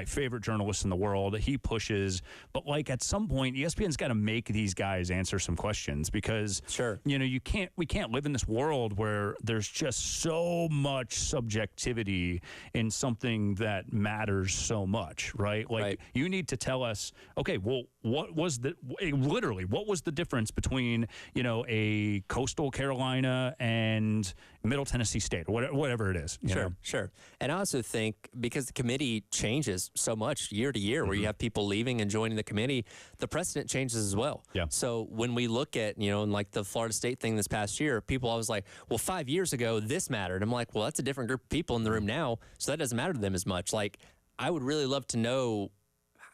favorite journalists in the world. He pushes, but like at some point, ESPN's got to make these guys answer some questions, because we can't live in this world where there's just so much subjectivity in something that matters so much, right? Like, you need to tell us, okay, well, what was the difference between, a Coastal Carolina and Middle Tennessee State, or whatever it is. Sure. And I also think, because the committee changes so much year to year, where you have people leaving and joining the committee, the precedent changes as well. Yeah. So when we look at, in like the Florida State thing this past year, people always like, well, 5 years ago, this mattered. I'm like, well, that's a different group of people in the room now, so that doesn't matter to them as much. Like, I would really love to know,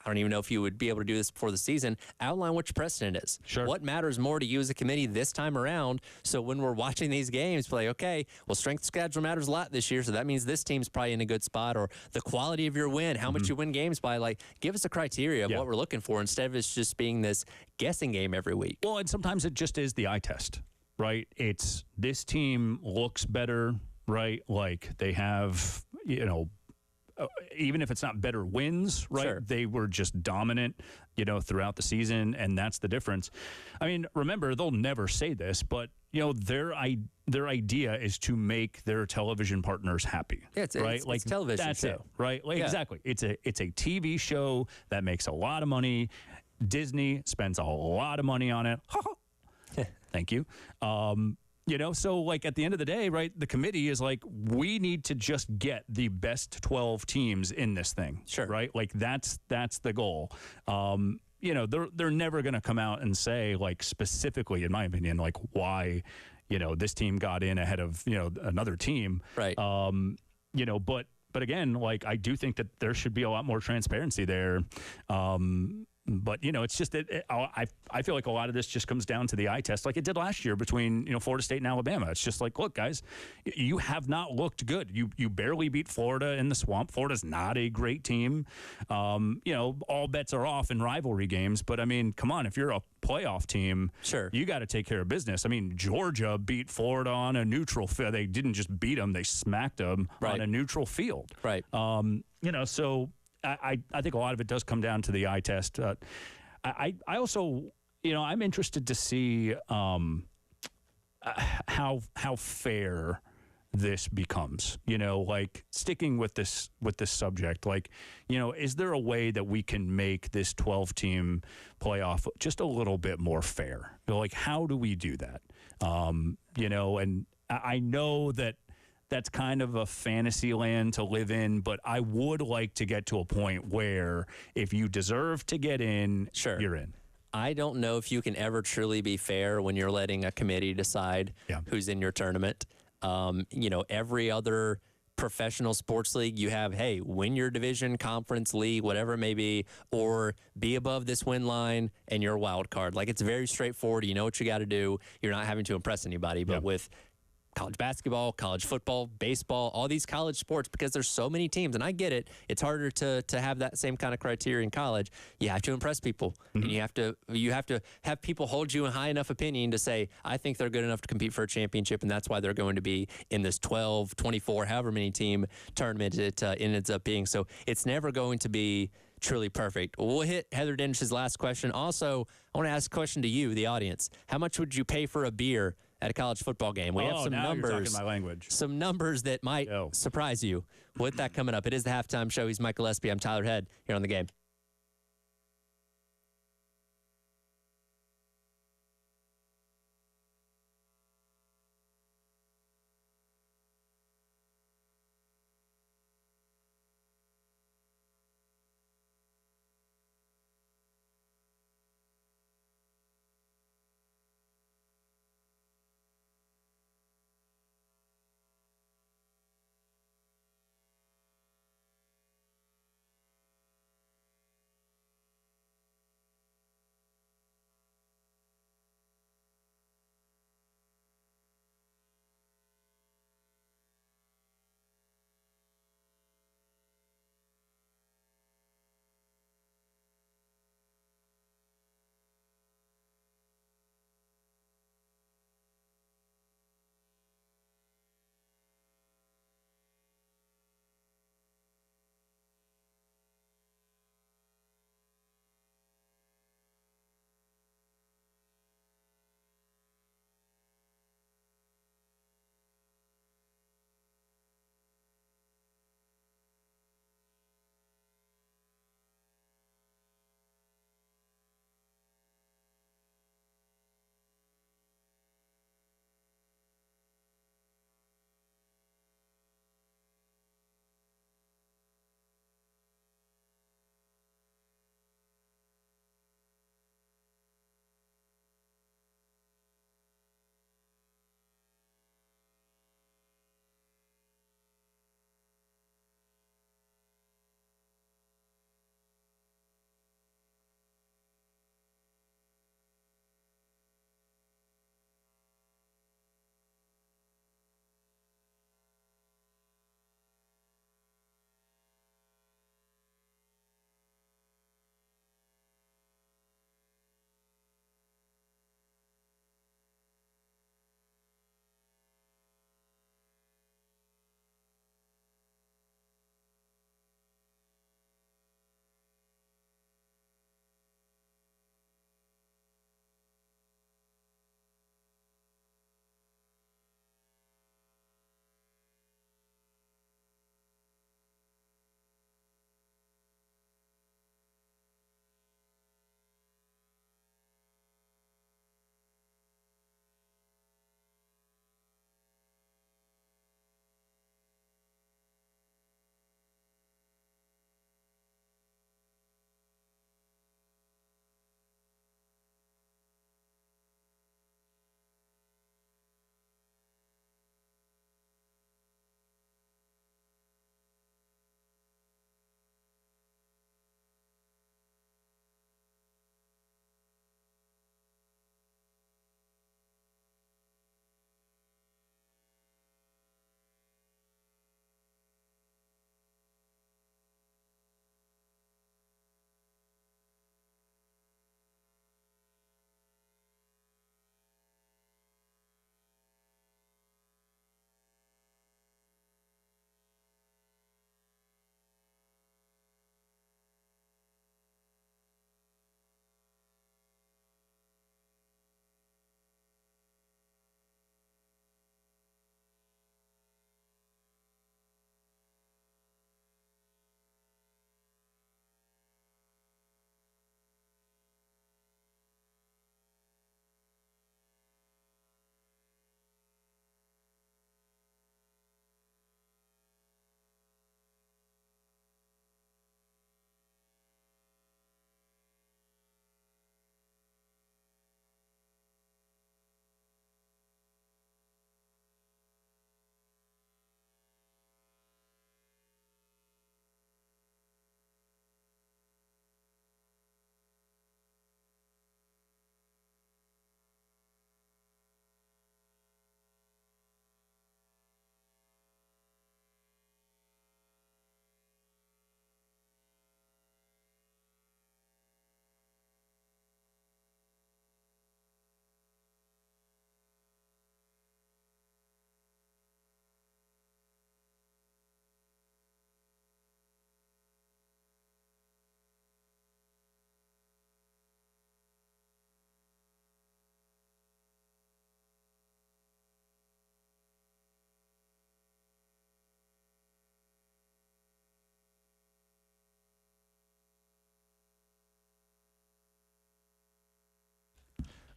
I don't even know if you would be able to do this before the season, outline what your precedent is. Sure. What matters more to you as a committee this time around? So when we're watching these games, we're like, okay, well, strength of schedule matters a lot this year, so that means this team's probably in a good spot, or the quality of your win, how much you win games by. Like, give us a criteria of what we're looking for, instead of it's just being this guessing game every week. Well, and sometimes it just is the eye test, right? It's, this team looks better, right? Like, they have, even if it's not better wins, right? Sure. They were just dominant, throughout the season, and that's the difference. I mean, remember, they'll never say this, but their idea is to make their television partners happy. Yeah, it's like, it's a television that's show. it, right? Like, exactly. It's a TV show that makes a lot of money. Disney spends a lot of money on it. Thank you. So like, at the end of the day, right, the committee is like, we need to just get the best 12 teams in this thing. Sure. Right? Like, that's the goal. They're never going to come out and say, like, specifically, in my opinion, like, why, this team got in ahead of, another team. Right. But again, like, I do think that there should be a lot more transparency there. But, it's just that I feel like a lot of this just comes down to the eye test, like it did last year between, Florida State and Alabama. It's just like, look, guys, you have not looked good. You barely beat Florida in the swamp. Florida's not a great team. All bets are off in rivalry games. But, I mean, come on, if you're a playoff team, you got to take care of business. I mean, Georgia beat Florida on a neutral field. They didn't just beat them. They smacked them on a neutral field. Right. So I think a lot of it does come down to the eye test. I also, I'm interested to see how fair this becomes. Like, sticking with this subject. Like, is there a way that we can make this 12-team playoff just a little bit more fair? Like, how do we do that? And I know that that's kind of a fantasy land to live in, but I would like to get to a point where if you deserve to get in, you're in. I don't know if you can ever truly be fair when you're letting a committee decide who's in your tournament. Every other professional sports league, you have, hey, win your division, conference, league, whatever it may be, or be above this win line and you're a wild card. Like, it's very straightforward. You know what you got to do. You're not having to impress anybody. But with college basketball, college football, baseball, all these college sports, because there's so many teams, and I get it, it's harder to have that same kind of criteria in college. You have to impress people, and you have to have people hold you in high enough opinion to say, I think they're good enough to compete for a championship, and that's why they're going to be in this 12, 24, however many team tournament it ends up being. So it's never going to be truly perfect. We'll hit Heather Denish's last question. Also, I want to ask a question to you, the audience. How much would you pay for a beer at a college football game? We have some numbers. You're talking my language. Some numbers that might surprise you. With that coming up, it is the halftime show. He's Michael Espy. I'm Tyler Head here on The Game.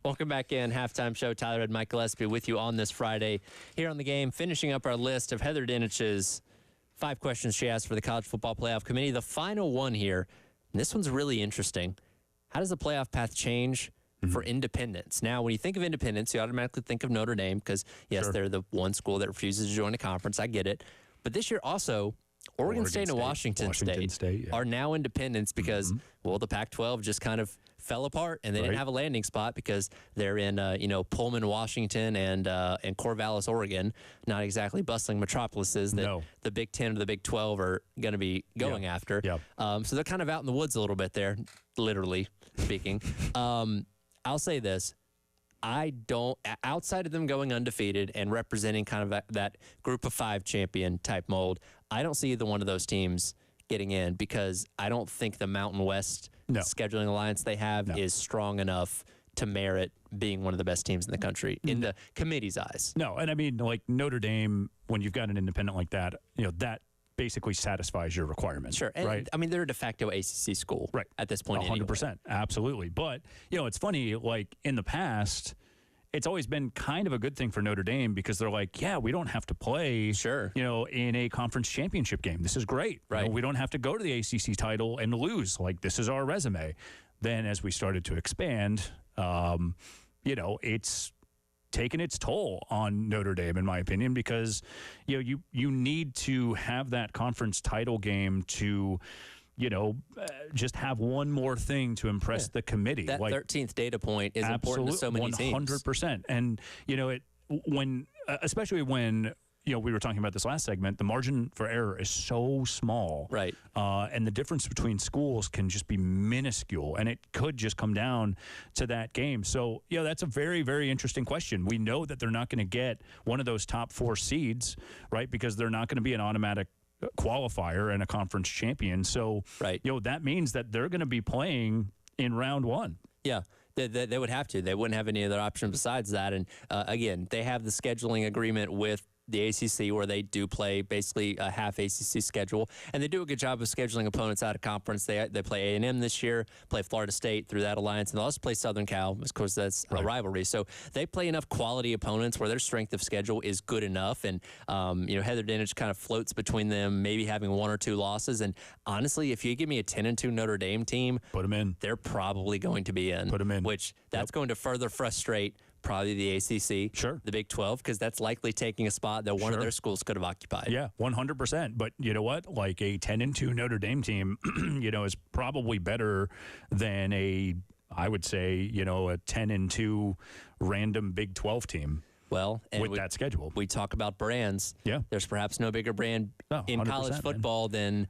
Welcome back in. Halftime show. Tyler Ed, Mike Gillespie with you on this Friday here on the game, finishing up our list of Heather Dinich's 5 questions she asked for the College Football Playoff Committee. The final one here, and this one's really interesting. How does the playoff path change for independents? Now, when you think of independents, you automatically think of Notre Dame because, yes, they're the one school that refuses to join the conference. I get it. But this year also, Oregon State and Washington State are now independents because, well, the Pac-12 just kind of fell apart and they didn't have a landing spot because they're in, Pullman, Washington and Corvallis, Oregon, not exactly bustling metropolises that the Big 10 or the Big 12 are going to be going after. So they're kind of out in the woods a little bit there, literally speaking. I'll say this. I don't, outside of them going undefeated and representing kind of that group of 5 champion type mold, I don't see either one of those teams getting in because I don't think the Mountain West scheduling alliance they have is strong enough to merit being one of the best teams in the country in the committee's eyes. No, and I mean, like Notre Dame, when you've got an independent like that, that basically satisfies your requirements. Sure. And right. I mean, they're a de facto ACC school at this point. 100%. Anyway. Absolutely. But, it's funny, like in the past, it's always been kind of a good thing for Notre Dame because they're like, yeah, we don't have to play, in a conference championship game. This is great. Right. We don't have to go to the ACC title and lose. Like, this is our resume. Then as we started to expand, it's taken its toll on Notre Dame, in my opinion, because you need to have that conference title game to just have one more thing to impress the committee. That 13th data point is important to so many teams. 100%. And especially when we were talking about this last segment, the margin for error is so small. Right. And the difference between schools can just be minuscule, and it could just come down to that game. So, that's a very, very interesting question. We know that they're not going to get one of those top 4 seeds, right, because they're not going to be an automatic qualifier and a conference champion. So, that means that they're going to be playing in round 1. Yeah. They would have to. They wouldn't have any other option besides that. And, again, they have the scheduling agreement with the ACC where they do play basically a half ACC schedule, and they do a good job of scheduling opponents out of conference. They play A&M this year, play Florida State through that alliance, and they'll also play Southern Cal. Of course, that's a rivalry. So they play enough quality opponents where their strength of schedule is good enough, and Heather Dinich kind of floats between them, maybe having 1 or 2 losses. And honestly, if you give me a 10-2 Notre Dame team, put them in. They're probably going to be in. Put them in. Which that's going to further frustrate probably the ACC, the Big 12, because that's likely taking a spot that one of their schools could have occupied. Yeah, 100%. But you know what? Like a 10-2 Notre Dame team, is probably better than I would say, a 10-2 random Big 12 team. Well, and with that schedule, we talk about brands. Yeah, there's perhaps no bigger brand in college football than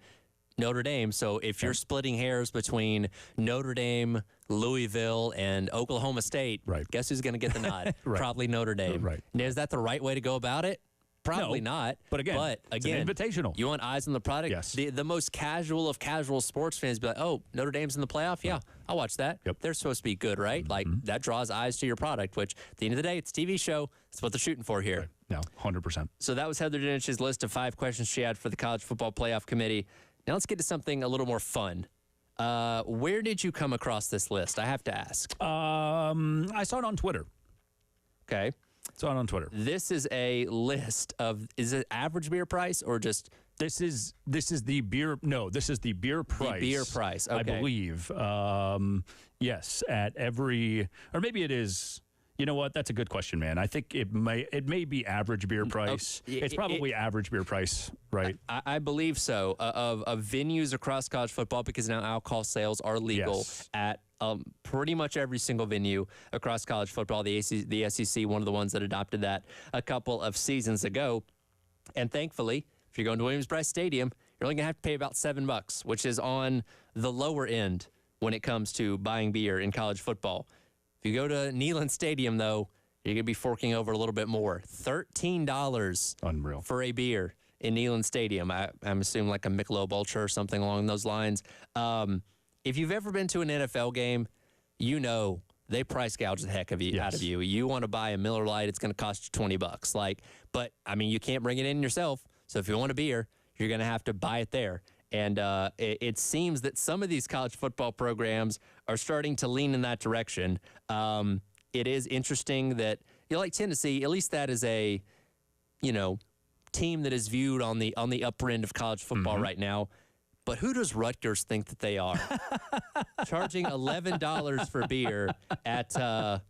Notre Dame. So if you're splitting hairs between Notre Dame, Louisville, and Oklahoma State, guess who's going to get the nod? Probably Notre Dame. Now, is that the right way to go about it? Probably not. But again, it's an invitational. You want eyes on the product? Yes. The most casual of casual sports fans be like, oh, Notre Dame's in the playoff? Yeah, I'll watch that. They're supposed to be good, right? Like, that draws eyes to your product, which at the end of the day, it's a TV show. That's what they're shooting for here. No, 100%. So that was Heather Dinich's list of 5 questions she had for the College Football Playoff Committee. Now let's get to something a little more fun. Where did you come across this list? I have to ask. I saw it on Twitter. Okay. Saw it on Twitter. This is a list of, is it average beer price or just? This is the beer. No, this is the beer price. The beer price. Okay. I believe. Yes, at every, or maybe it is. You know what? That's a good question, man. I think it may be average beer price. It's probably average beer price, right? I believe so. Of venues across college football, because now alcohol sales are legal at pretty much every single venue across college football. The SEC, one of the ones that adopted that a couple of seasons ago. And thankfully, if you're going to Williams-Brice Stadium, you're only going to have to pay about $7, which is on the lower end when it comes to buying beer in college football. If you go to Neyland Stadium, though, you're going to be forking over a little bit more. $13 Unreal. For a beer in Neyland Stadium. I'm assuming like a Michelob Ultra or something along those lines. If you've ever been to an NFL game, they price gouge the heck of you out of you. You want to buy a Miller Lite, it's going to cost you $20. But I mean, you can't bring it in yourself. So if you want a beer, you're going to have to buy it there. And it seems that some of these college football programs are starting to lean in that direction. it is interesting that, like Tennessee, at least that is a, team that is viewed on the upper end of college football right now. But who does Rutgers think that they are? Charging $11 for beer at, I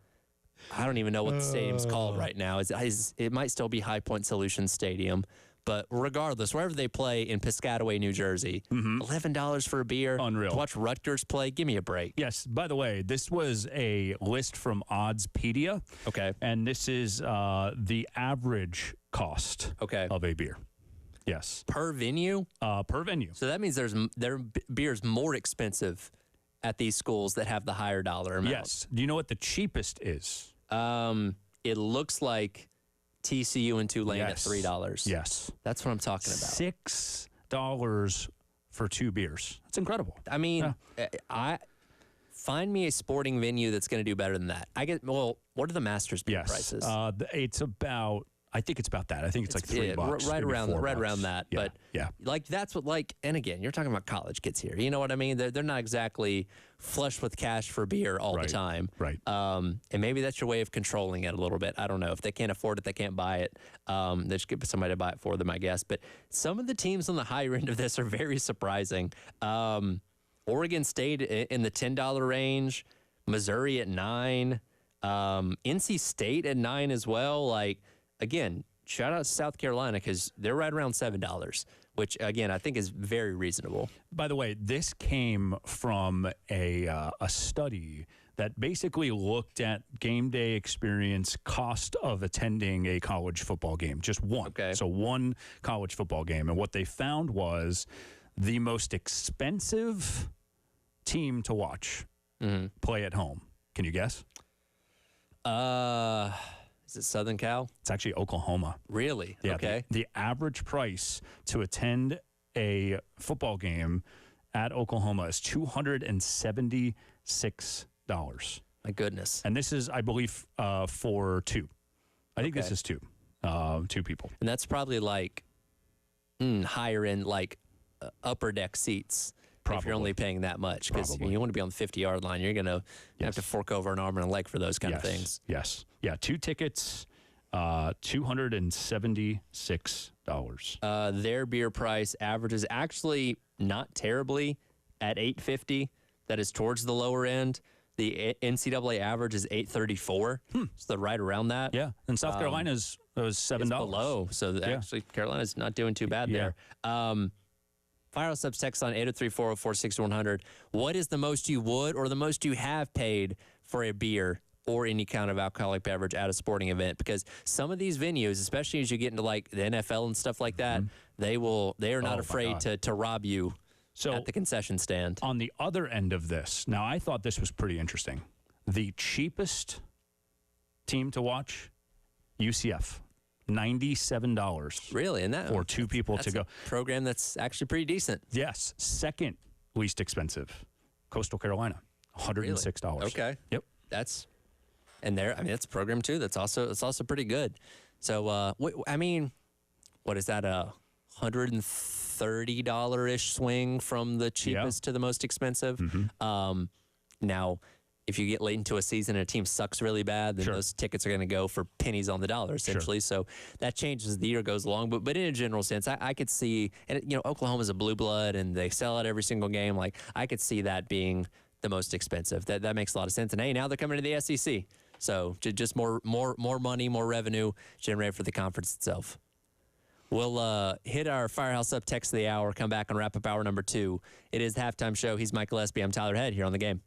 don't even know what the stadium's called right now. It might still be High Point Solutions Stadium. But regardless, wherever they play in Piscataway, New Jersey, $11 for a beer. Unreal. To watch Rutgers play, give me a break. Yes. By the way, this was a list from Oddspedia. Okay. And this is the average cost of a beer. Yes. Per venue? Per venue. So that means their beer's more expensive at these schools that have the higher dollar amount. Yes. Do you know what the cheapest is? It looks like TCU and Tulane at $3. Yes. That's what I'm talking about. $6 for 2 beers. That's incredible. I mean, find me a sporting venue that's going to do better than that. What are the Masters beer prices? It's about, I think it's about that. I think it's like $3. Right around that. Yeah. But like that's what and again, you're talking about college kids here. You know what I mean? They're not exactly flush with cash for beer all the time. Right. And maybe that's your way of controlling it a little bit. I don't know. If they can't afford it, they can't buy it. They just give somebody to buy it for them, I guess. But some of the teams on the higher end of this are very surprising. Oregon State in the $10 range, Missouri at $9, NC State at $9 as well. Like, again, shout out to South Carolina because they're right around $7, which, again, I think is very reasonable. By the way, this came from a study that basically looked at game day experience, cost of attending a college football game, just one. Okay. So one college football game. And what they found was the most expensive team to watch play at home. Can you guess? Is it Southern Cal? It's actually Oklahoma. Really? Yeah, okay. The average price to attend a football game at Oklahoma is $276. My goodness. And this is, I believe, for 2. I think this is 2. 2 people. And that's probably like higher end, like upper deck seats. Probably. If you're only paying that much. Because you want to be on the 50-yard line. You're going to have to fork over an arm and a leg for those kind of things. Yes. Yeah, 2 tickets, $276. Their beer price averages actually not terribly at $8.50. That is towards the lower end. The NCAA average is $8.34. So right around that. Yeah, and South Carolina's was $7. Below. So actually, Carolina's not doing too bad there. Fire subs text on 803-404-6100. What is the most you would or the most you have paid for a beer or any kind of alcoholic beverage at a sporting event? Because some of these venues, especially as you get into like the NFL and stuff like that, they are not afraid to rob you at the concession stand. On the other end of this, now I thought this was pretty interesting. The cheapest team to watch, UCF. $97. Really? And that for 2 people to go. A program that's actually pretty decent. Yes. Second least expensive, Coastal Carolina, $106. Really? Okay. Yep. That's a program too. That's also pretty good. So I mean, what is that? $130-ish swing from the cheapest to the most expensive. Now, if you get late into a season and a team sucks really bad, then those tickets are going to go for pennies on the dollar, essentially. So that changes as the year goes along. But in a general sense, I could see, and Oklahoma's a blue blood and they sell out every single game. Like I could see that being the most expensive. That makes a lot of sense. And hey, now they're coming to the SEC, so just more money, more revenue generated for the conference itself. We'll hit our Firehouse Up text of the hour, come back and wrap up hour number 2. It is the halftime show. He's Michael Espy. I'm Tyler Head here on The Game.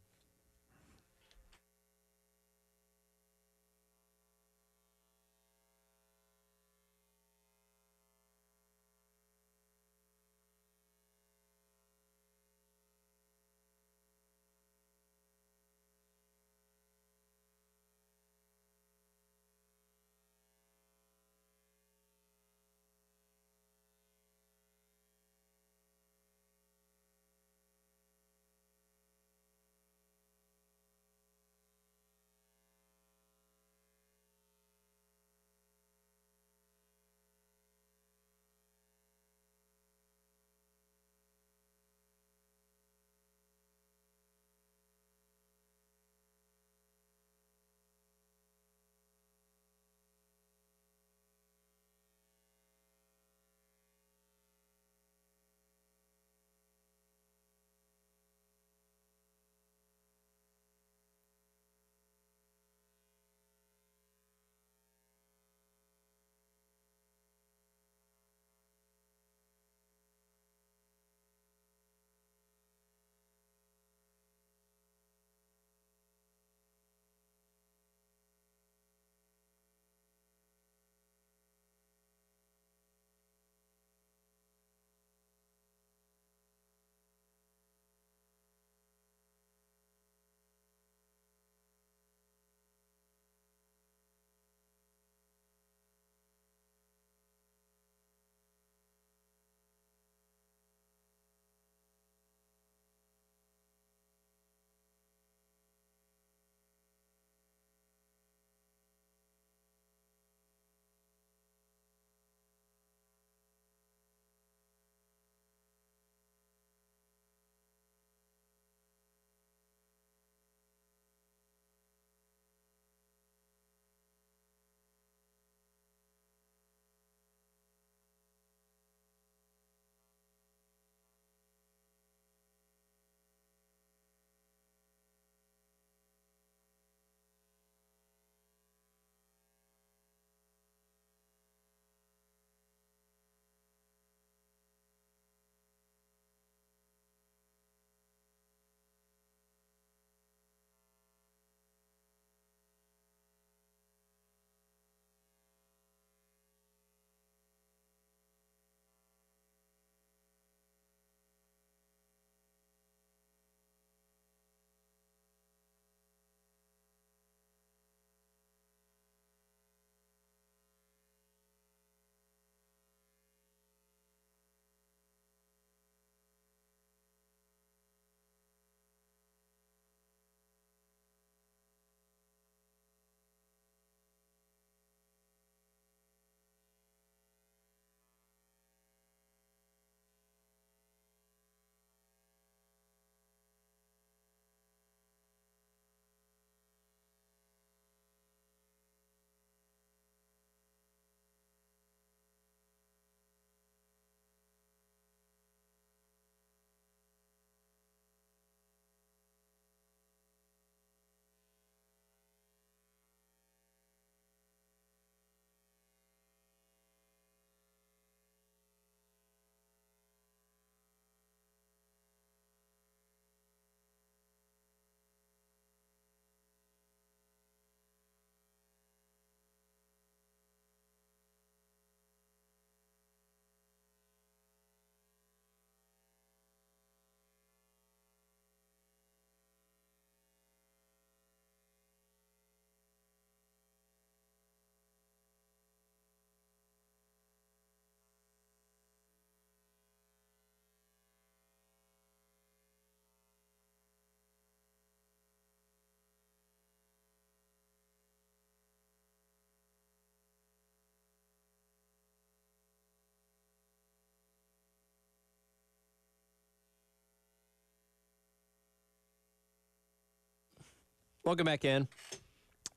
Welcome back in.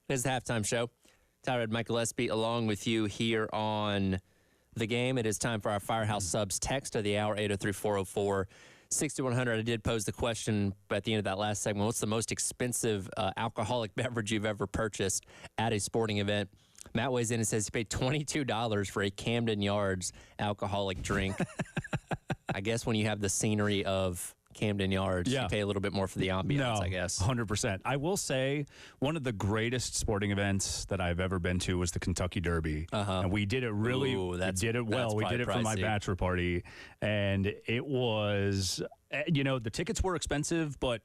It is the halftime show. Tyrod Mike Gillespie along with you here on The Game. It is time for our Firehouse Subs text of the hour, 803-404-6100. I did pose the question at the end of that last segment, what's the most expensive alcoholic beverage you've ever purchased at a sporting event? Matt weighs in and says he paid $22 for a Camden Yards alcoholic drink. I guess when you have the scenery of Camden Yards, you pay a little bit more for the ambiance, I guess. 100%. I will say one of the greatest sporting events that I've ever been to was the Kentucky Derby. And we did it really, we did it well. We did it for my bachelor party, and it was... You know, the tickets were expensive, but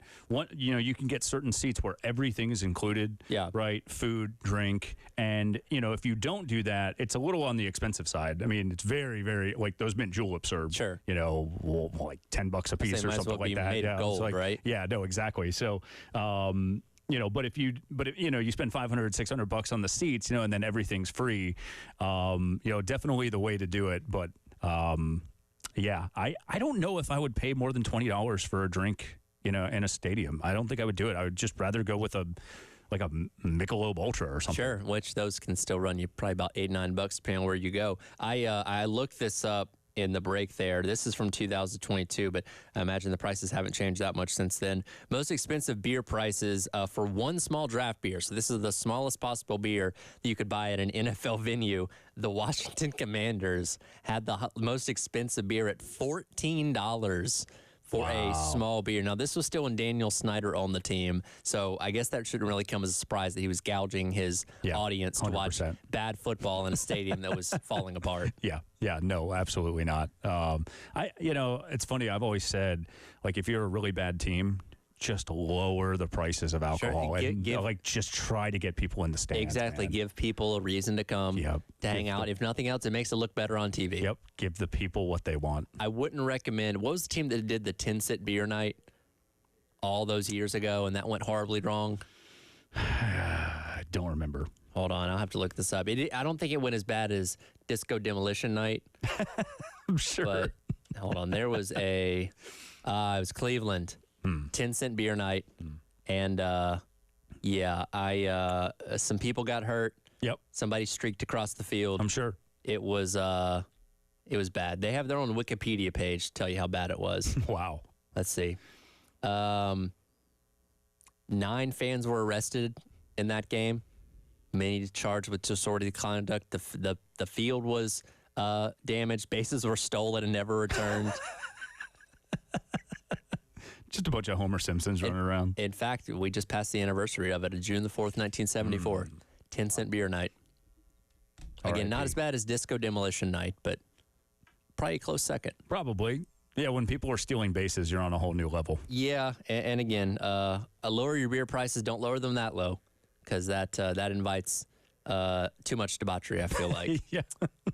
you can get certain seats where everything is included. Yeah. Right. Food, drink. And, if you don't do that, it's a little on the expensive side. I mean, it's very, very, like those mint juleps are, like $10 a piece or something like that. Made of gold, right? Yeah, no, exactly. So, but if you spend $500, $600 on the seats, and then everything's free, definitely the way to do it. But, yeah, I don't know if I would pay more than $20 for a drink, in a stadium. I don't think I would do it. I would just rather go with a Michelob Ultra or something. Sure, which those can still run you probably about $8, $9 depending on where you go. I looked this up in the break there. This is from 2022, but I imagine the prices haven't changed that much since then. Most expensive beer prices for one small draft beer. So this is the smallest possible beer that you could buy at an NFL venue. The Washington Commanders had the most expensive beer at $14 for a small beer. Now, this was still when Daniel Snyder owned the team, so I guess that shouldn't really come as a surprise that he was gouging his audience 100%. To watch bad football in a stadium that was falling apart. Yeah, no, absolutely not. It's funny. I've always said, like, if you're a really bad team, just lower the prices of alcohol and just try to get people in the stands. Exactly. Man. Give people a reason to come, to hang out. If nothing else, it makes it look better on TV. Yep. Give the people what they want. I wouldn't recommend. What was the team that did the 10-cent beer night all those years ago, and that went horribly wrong? I don't remember. Hold on. I'll have to look this up. I don't think it went as bad as Disco Demolition Night. I'm sure. But hold on. There was it was Cleveland. 10-cent beer night, and some people got hurt. Yep. Somebody streaked across the field. I'm sure. It was bad. They have their own Wikipedia page to tell you how bad it was. Wow. Let's see. 9 fans were arrested in that game. Many charged with disorderly conduct. The field was damaged. Bases were stolen and never returned. Just a bunch of Homer Simpsons running around. In fact, we just passed the anniversary of it, June the 4th, 1974. 10-cent beer night. Again, not as bad as Disco Demolition Night, but probably a close second. Probably. Yeah, when people are stealing bases, you're on a whole new level. Yeah, and again, lower your beer prices. Don't lower them that low, because that invites too much debauchery, I feel like. Yeah.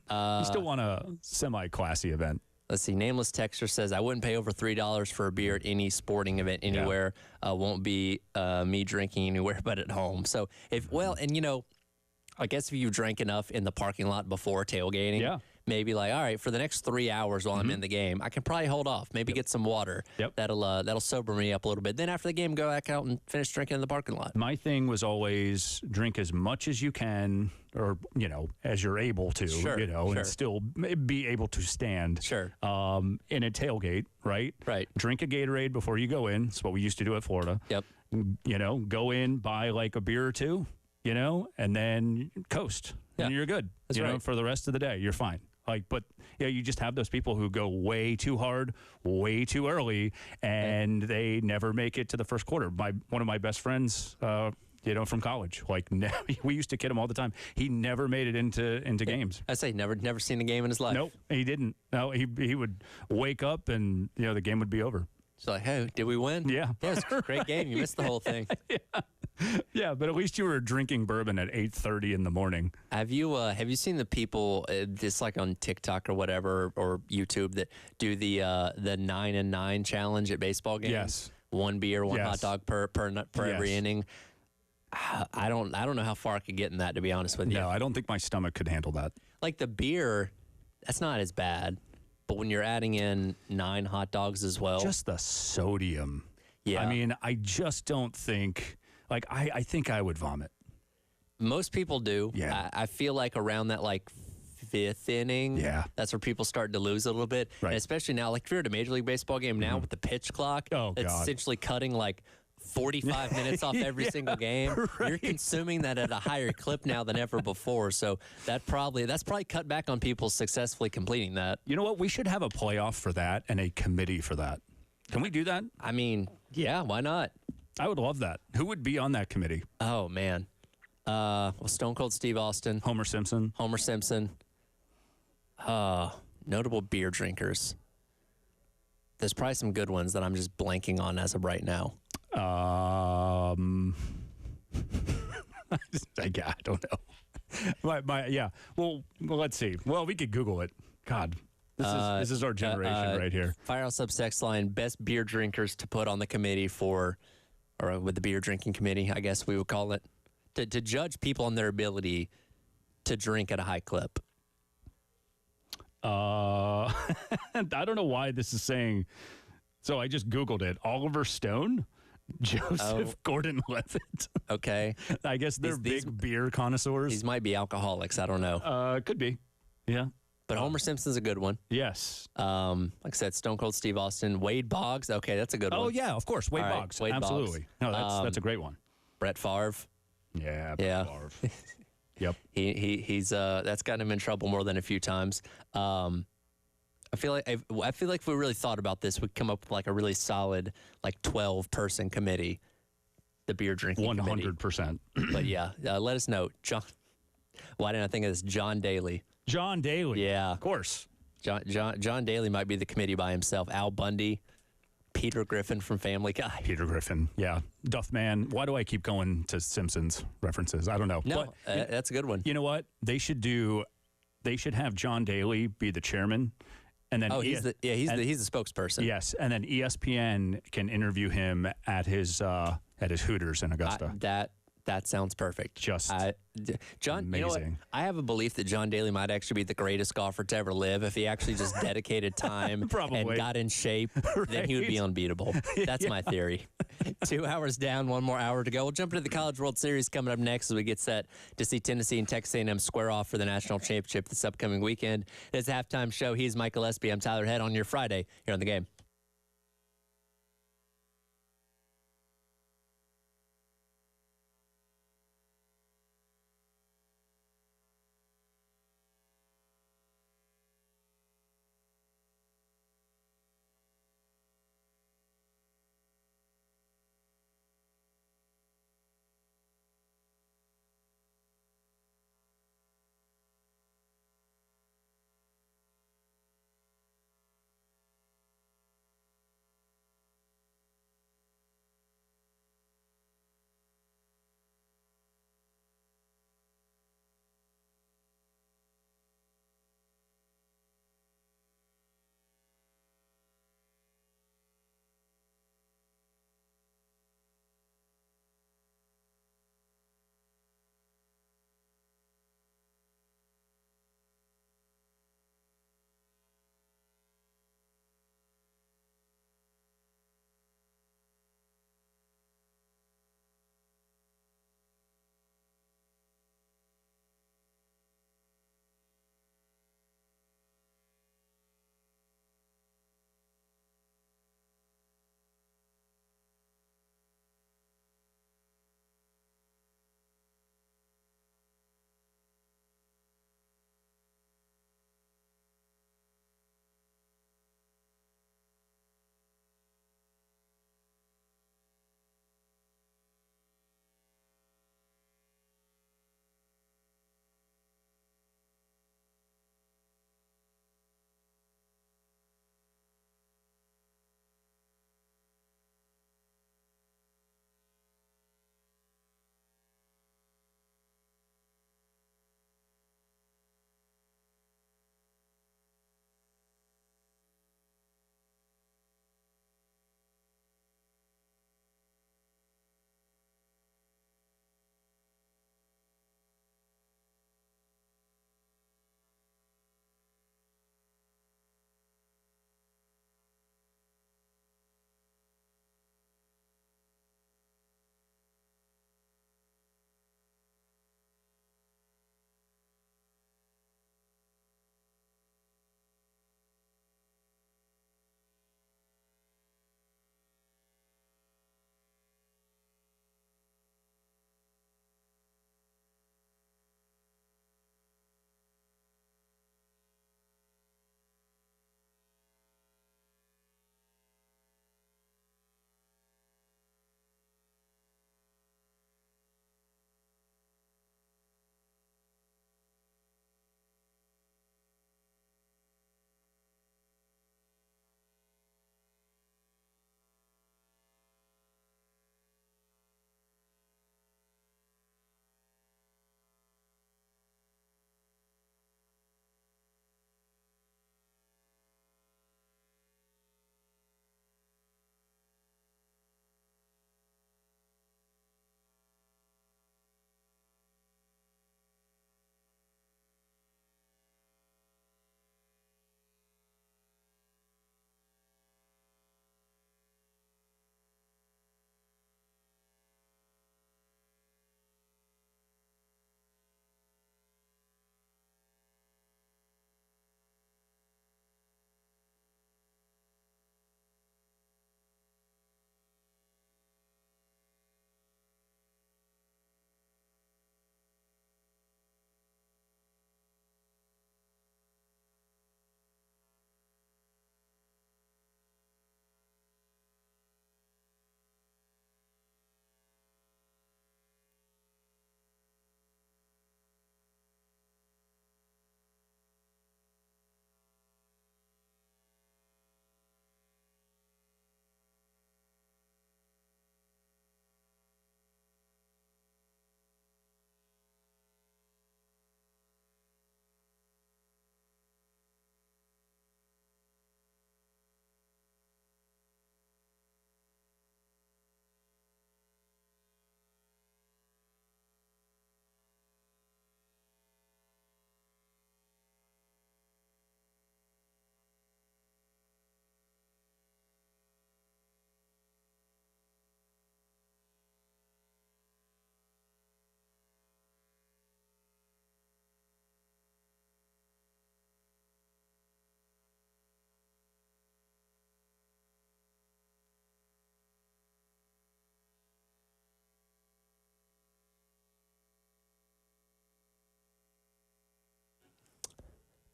You still want a semi-classy event. Let's see. Nameless Texter says, I wouldn't pay over $3 for a beer at any sporting event anywhere. Won't be me drinking anywhere but at home. So, I guess if you drank enough in the parking lot before tailgating, maybe all right, for the next 3 hours while I'm in the game, I can probably hold off, maybe get some water. Yep. That'll sober me up a little bit. Then after the game, go back out and finish drinking in the parking lot. My thing was always drink as much as you can, or, as you're able to, and still be able to stand. Sure. In a tailgate, right? Right. Drink a Gatorade before you go in. That's what we used to do at Florida. Yep. Go in, buy a beer or two, and then coast. And you're good. That's right. For the rest of the day, you're fine. But you just have those people who go way too hard, way too early, and they never make it to the first quarter. One of my best friends, from college, we used to kid him all the time. He never made it into games. I say never seen a game in his life. Nope, he didn't. No, he would wake up and the game would be over. It's hey, did we win? Yeah. Yeah, it was a great game. You missed the whole thing. Yeah, but at least you were drinking bourbon at 8:30 in the morning. Have you seen the people just on TikTok or whatever or YouTube that do the 9 and 9 challenge at baseball games? Yes. One beer, one hot dog per every inning. I don't know how far I could get in that, to be honest with you. No, I don't think my stomach could handle that. The beer, that's not as bad. But when you're adding in 9 hot dogs as well. Just the sodium. Yeah. I mean, I just don't think Like, I think I would vomit. Most people do. Yeah. I feel like around that, like, fifth inning, that's where people start to lose a little bit. Right. And especially now, like, if you're at a Major League Baseball game now with the pitch clock, it's essentially cutting, like, 45 minutes off every single game. Right. You're consuming that at a higher clip now than ever before. So that's probably cut back on people successfully completing that. You know what? We should have a playoff for that and a committee for that. Can we do that? I mean, yeah, why not? I would love that. Who would be on that committee? Oh, man. Stone Cold Steve Austin. Homer Simpson. Notable beer drinkers. There's probably some good ones that I'm just blanking on as of right now. I don't know. Well, let's see. Well, we could Google it. God, this is our generation right here. Firehouse Subs text line: best beer drinkers to put on the committee or with the beer drinking committee, I guess we would call it, to judge people on their ability to drink at a high clip. I don't know why this is saying. So I just Googled it. Oliver Stone. Joseph Gordon-Levitt. Okay. I guess they're big beer connoisseurs. These might be alcoholics. I don't know. Could be. Yeah. But Homer Simpson's a good one. Yes. Like I said, Stone Cold Steve Austin. Wade Boggs. Okay, that's a good one. Oh, yeah, of course. Wade Boggs. Wade Absolutely. Boggs. No, that's a great one. Brett Favre. Yeah, Brett Favre. Yep. He's that's gotten him in trouble more than a few times. I feel like if we really thought about this, we'd come up with like a really solid, like 12-person committee, the beer drinking 100%. But yeah, let us know, John. Why didn't I think of this? John Daly. John Daly. Yeah, of course. John Daly might be the committee by himself. Al Bundy, Peter Griffin from Family Guy. Peter Griffin. Yeah, Duffman. Why do I keep going to Simpsons references? I don't know. No, that's a good one. You know what? They should have John Daly be the chairman. And then he's the spokesperson. Yes, and then ESPN can interview him at his Hooters in Augusta. That sounds perfect. Just John, amazing. You know what? I have a belief that John Daly might actually be the greatest golfer to ever live if he actually just dedicated time and got in shape. Right. Then he would be unbeatable. That's my theory. 2 hours down, 1 more hour to go. We'll jump into the College World Series coming up next as we get set to see Tennessee and Texas A&M square off for the national championship this upcoming weekend. It's a halftime show. He's Michael Espy. I'm Tyler Head on your Friday here on The Game.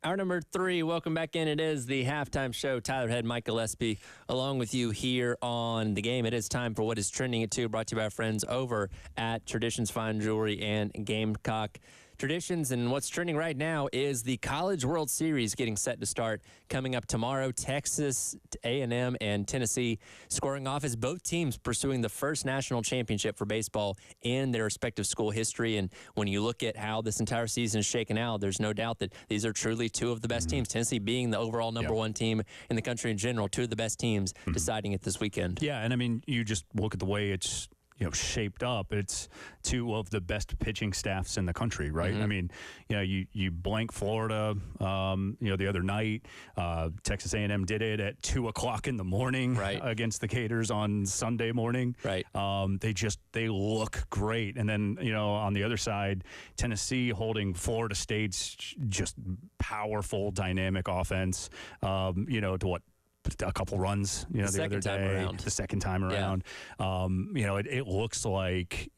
Hour number 3, welcome back in. It is the halftime show. Tyler Head, Mike Gillespie, along with you here on The Game. It is time for What is Trending at 2, brought to you by our friends over at Traditions Fine Jewelry and Gamecock Traditions. And what's trending right now is the College World Series getting set to start coming up tomorrow. Texas A&M and Tennessee scoring off as both teams pursuing the first national championship for baseball in their respective school history. And when you look at how this entire season is shaken out, there's no doubt that these are truly two of the best teams. Tennessee being the overall number one team in the country in general, two of the best teams deciding it this weekend. Yeah, and I mean, you just look at the way it's shaped up. It's two of the best pitching staffs in the country, right? I mean, you blank Florida, the other night. Texas A&M did it at 2:00 in the morning against the Gators on Sunday morning. Right. They look great. And then, on the other side, Tennessee holding Florida State's just powerful, dynamic offense, to what? A couple runs, the other day, the second time around. It looks like,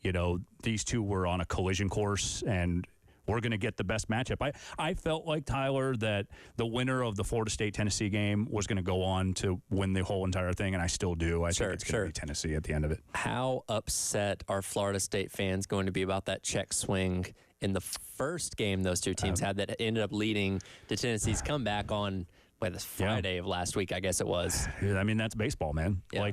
these two were on a collision course and we're going to get the best matchup. I felt like, Tyler, that the winner of the Florida State-Tennessee game was going to go on to win the whole entire thing, and I still do. I think it's going to be Tennessee at the end of it. How upset are Florida State fans going to be about that check swing in the first game those two teams had that ended up leading to Tennessee's comeback on this Friday of last week, I guess it was. I mean, that's baseball, man. Yeah.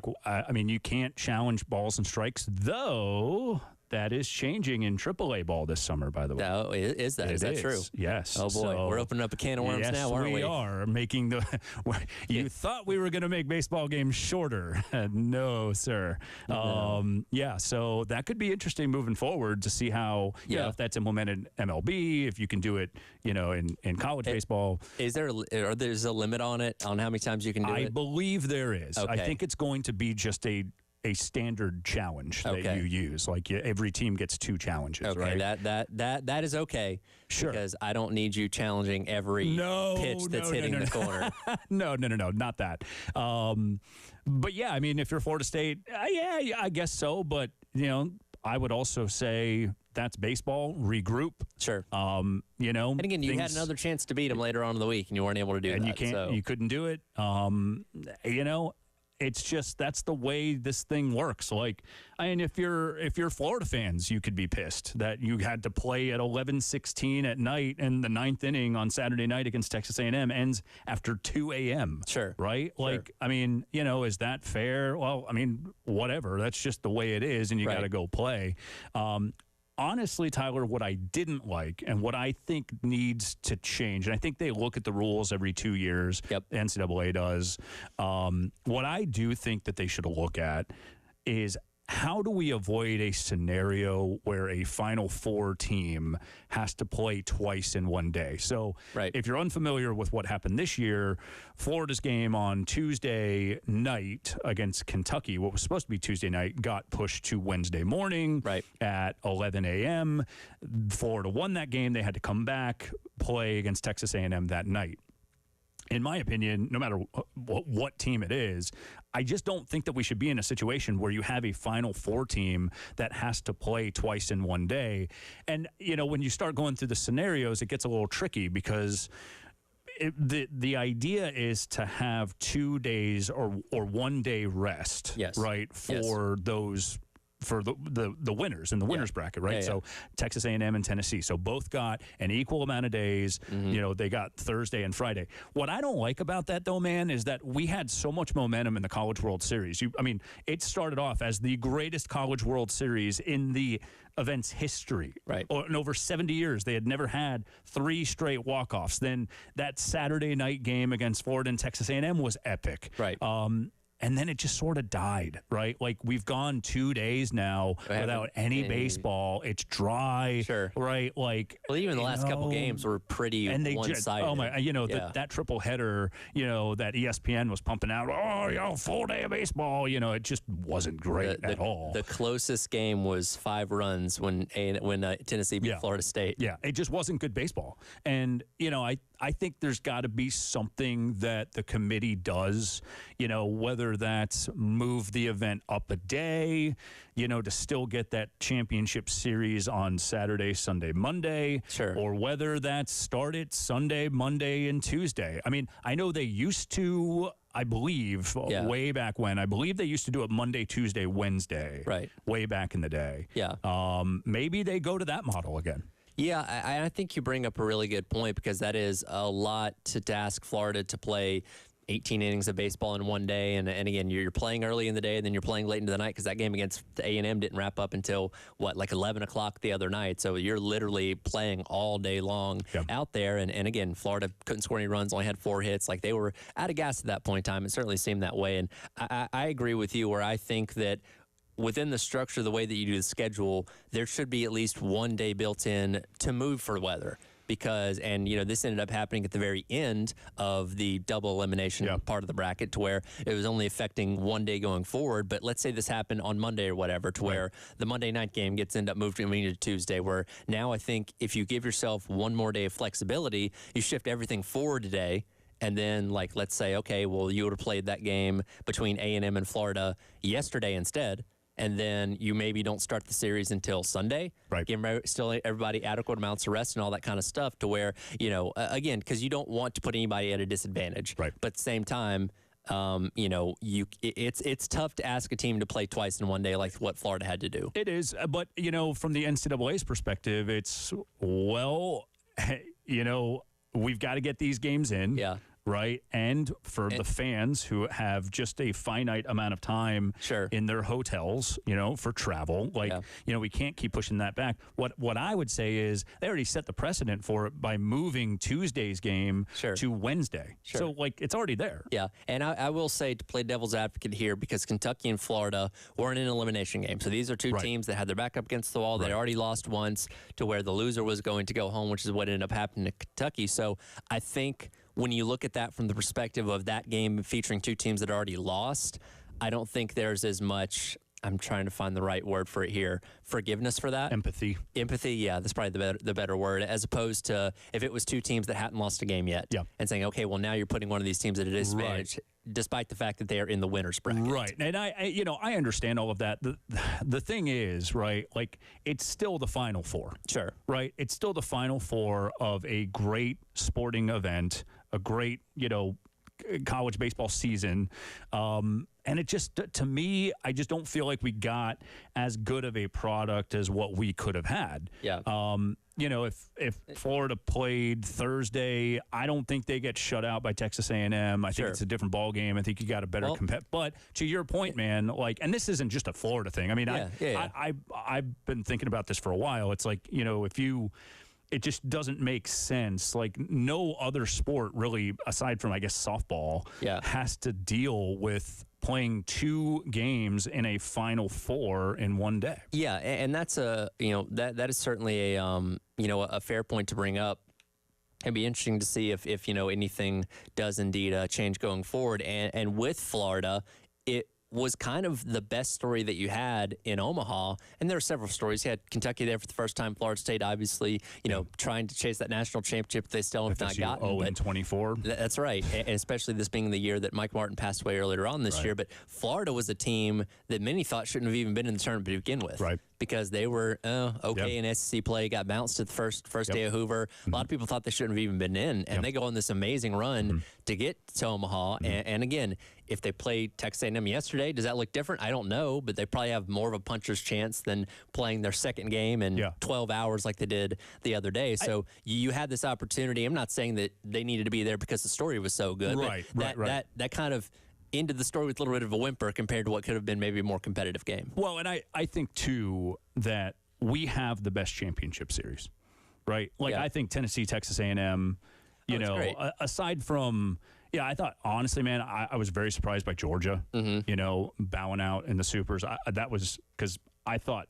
You can't challenge balls and strikes, though. That is changing in AAA ball this summer, by the way. Oh, is that? Is that true? Yes. Oh, boy. So, we're opening up a can of worms now, aren't we? We are making you thought we were going to make baseball games shorter. No, sir. No. So that could be interesting moving forward to see how, if that's implemented MLB, if you can do it, in college baseball. Is there there's a limit on it, on how many times you can do it? I believe there is. Okay. I think it's going to be just a standard challenge that you use. Like every team gets 2 challenges, right? That is okay. Sure. Because I don't need you challenging every pitch that's hitting the corner. No, not that. But yeah, I mean, if you're Florida State, I guess so. But, I would also say that's baseball. Regroup. Sure. And again, you had another chance to beat them later on in the week, and you weren't able to do that. You couldn't do it. It's just that's the way this thing works. If you're Florida fans, you could be pissed that you had to play at 11:16 at night, and the 9th inning on Saturday night against Texas A&M ends after 2 a.m. Sure, right? Sure. Is that fair? Well, whatever. That's just the way it is, and you got to go play. Honestly, Tyler, what I didn't like and what I think needs to change, and I think they look at the rules every 2 years, the NCAA does. What I do think that they should look at is how do we avoid a scenario where a Final Four team has to play twice in one day? So if you're unfamiliar with what happened this year, Florida's game on Tuesday night against Kentucky, what was supposed to be Tuesday night, got pushed to Wednesday morning at 11 a.m. Florida won that game. They had to come back, play against Texas A&M that night. In my opinion, no matter what team it is, I just don't think that we should be in a situation where you have a Final Four team that has to play twice in one day. And, when you start going through the scenarios, it gets a little tricky because the idea is to have 2 days or 1 day rest, for those for the winners in the winners bracket, right? So Texas A&M and Tennessee. So both got an equal amount of days. They got Thursday and Friday. What I don't like about that, though, man, is that we had so much momentum in the College World Series. It started off as the greatest College World Series in the event's history. Right. In over 70 years, they had never had 3 straight walk-offs. Then that Saturday night game against Florida and Texas A&M was epic. Right. And then it just sort of died, right? We've gone 2 days now without any baseball. It's dry, right? Even the last couple games were pretty one-sided. Oh my, that triple header, that ESPN was pumping out. Full day of baseball. It just wasn't great at all. The closest game was 5 runs when Tennessee beat Florida State. Yeah, it just wasn't good baseball. And I I think there's got to be something that the committee does, whether that's move the event up a day, to still get that championship series on Saturday, Sunday, Monday, sure, or whether that's start it Sunday, Monday, and Tuesday. I mean, I know they used to, I believe, way back when, I believe they used to do it Monday, Tuesday, Wednesday, right, way back in the day. Yeah. Maybe they go to that model again. Yeah, I think you bring up a really good point, because that is a lot to ask Florida to play 18 innings of baseball in one day, and again, you're playing early in the day, and then you're playing late into the night, because that game against the A&M didn't wrap up until, like 11 o'clock the other night, so you're literally playing all day long out there, and again, Florida couldn't score any runs, only had 4 hits, like they were out of gas at that point in time. It certainly seemed that way, and I agree with you, where I think that within the structure, the way that you do the schedule, there should be at least one day built in to move for weather. Because, this ended up happening at the very end of the double elimination part of the bracket, to where it was only affecting one day going forward. But let's say this happened on Monday or whatever, to where the Monday night game ended up moved to Tuesday, where now I think if you give yourself one more day of flexibility, you shift everything forward today. And then, let's say, okay, well, you would have played that game between A&M and Florida yesterday instead. And then you maybe don't start the series until Sunday. Right. Give still everybody adequate amounts of rest and all that kind of stuff, to where, again, because you don't want to put anybody at a disadvantage. Right. But at the same time, it's tough to ask a team to play twice in one day, like what Florida had to do. It is. But, from the NCAA's perspective, it's, we've got to get these games in. Yeah. Right. And for the fans who have just a finite amount of time in their hotels, for travel, we can't keep pushing that back. What I would say is they already set the precedent for it by moving Tuesday's game to Wednesday. So, it's already there. Yeah. And I will say, to play devil's advocate here, because Kentucky and Florida were in an elimination game. So these are two teams that had their back up against the wall. They already lost once, to where the loser was going to go home, which is what ended up happening to Kentucky. So I think when you look at that from the perspective of that game featuring two teams that already lost, I don't think there's as much, I'm trying to find the right word for it here, forgiveness for that. Empathy, yeah, that's probably the better word, as opposed to if it was two teams that hadn't lost a game yet and saying, okay, well, now you're putting one of these teams at a disadvantage, despite the fact that they are in the winner's bracket. Right. And I understand all of that. The thing is, it's still the Final Four. Sure. Right? It's still the Final Four of a great sporting event, a great, college baseball season. And it just, to me, I just don't feel like we got as good of a product as what we could have had. Yeah. If Florida played Thursday, I don't think they get shut out by Texas A&M. I think it's a different ball game. I think you got a better But to your point, man, and this isn't just a Florida thing. I mean, I've been thinking about this for a while. It's it just doesn't make sense. No other sport really, aside from, I guess, softball, has to deal with playing 2 games in a Final Four in one day. Yeah, and that's that is certainly a fair point to bring up. It'd be interesting to see if anything does indeed change going forward. And with Florida, it was kind of the best story that you had in Omaha. And there are several stories. You had Kentucky there for the first time. Florida State, obviously, trying to chase that national championship. They still have not gotten. 0-24. That's right. And especially this being the year that Mike Martin passed away earlier on this year. But Florida was a team that many thought shouldn't have even been in the tournament to begin with. Right. Because they were in SEC play, got bounced at the first day of Hoover. A lot of people thought they shouldn't have even been in, and they go on this amazing run to get to Omaha. And again, if they played Texas A&M yesterday, does that look different? I don't know, but they probably have more of a puncher's chance than playing their second game in 12 hours like they did the other day. So you had this opportunity. I'm not saying that they needed to be there because the story was so good. That kind of ended the story with a little bit of a whimper compared to what could have been maybe a more competitive game. Well, and I think, too, that we have the best championship series, right? I think Tennessee, Texas A&M, aside from, I thought, honestly, man, I was very surprised by Georgia, bowing out in the Supers. That was because I thought,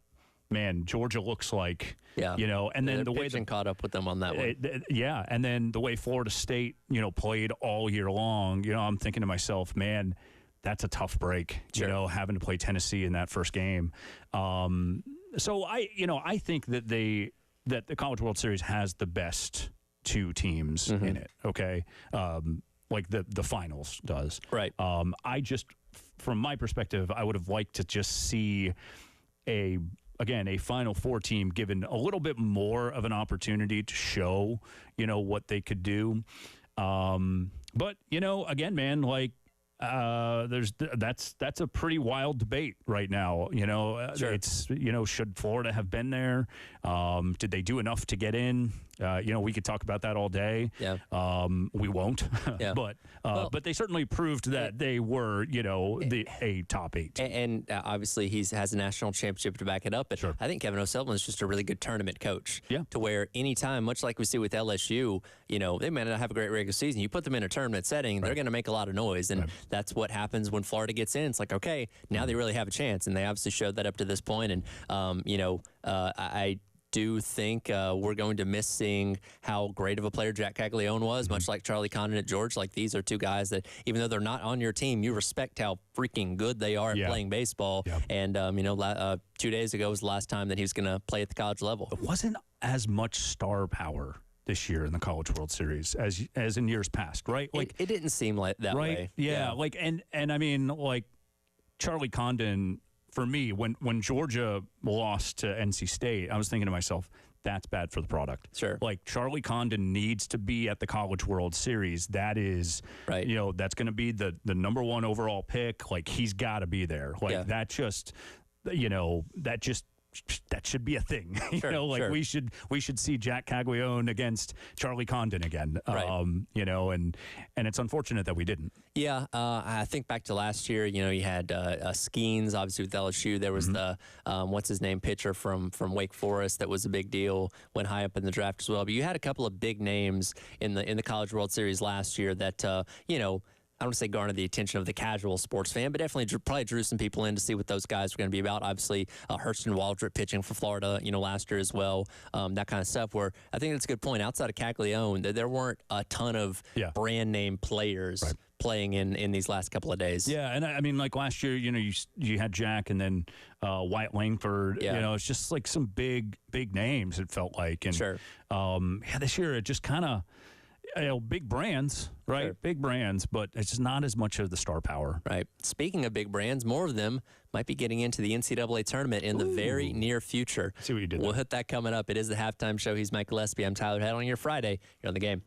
man, Georgia looks like, and then the way they caught up with them on that one. And then the way Florida State, played all year long, I'm thinking to myself, man, that's a tough break, having to play Tennessee in that first game. So I think that the College World Series has the best two teams in it. Okay, like the finals does. Right. I just, from my perspective, I would have liked to just see a Final Four team given a little bit more of an opportunity to show, what they could do. But again, man, like. That's a pretty wild debate right now. Sure. It's should Florida have been there? Did they do enough to get in? We could talk about that all day. Yeah. We won't. Yeah. But they certainly proved that they were a top 8 team. And obviously he has a national championship to back it up. But sure. I think Kevin O'Sullivan is just a really good tournament coach. Yeah. To where anytime, much like we see with LSU, they may not have a great regular season. You put them in a tournament setting, they're going to make a lot of noise. And that's what happens when Florida gets in. It's like, okay, now they really have a chance. And they obviously showed that up to this point. And, I do think we're going to miss seeing how great of a player Jack Caglione was, much like Charlie Condon at Georgia. Like, these are two guys that, even though they're not on your team, you respect how freaking good they are at playing baseball. Yep. And, 2 days ago was the last time that he was going to play at the college level. It wasn't as much star power this year in the College World Series as in years past, right? Like it didn't seem like that right? way. Yeah, like and I mean, like Charlie Condon, for me, when Georgia lost to NC State, I was thinking to myself, that's bad for the product. Sure. Like, Charlie Condon needs to be at the College World Series. That is, right. That's going to be the number 1 overall pick. Like, he's got to be there. Like, that should be a thing. Sure. We should see Jack Caglione against Charlie Condon again. Right. And it's unfortunate that we didn't. Yeah, I think back to last year. You had Skeens, obviously with LSU. There was the what's his name pitcher from Wake Forest that was a big deal, went high up in the draft as well. But you had a couple of big names in the College World Series last year that I don't want to say garnered the attention of the casual sports fan, but definitely probably drew some people in to see what those guys were going to be about. Obviously, Hurston Waldrop pitching for Florida, last year as well. That kind of stuff. Where I think that's a good point. Outside of Caglione, there weren't a ton of brand name players playing in these last couple of days. Yeah, and I mean, like last year, you had Jack and then Wyatt Langford. Yeah. It's just like some big names. It felt like, and sure. This year it just kind of. Big brands, right? Sure. Big brands, but it's just not as much of the star power. Right. Speaking of big brands, more of them might be getting into the NCAA tournament in the very near future. See what you did there. We'll hit that coming up. It is the halftime show. He's Mike Gillespie. I'm Tyler Head on your Friday. You're on the game.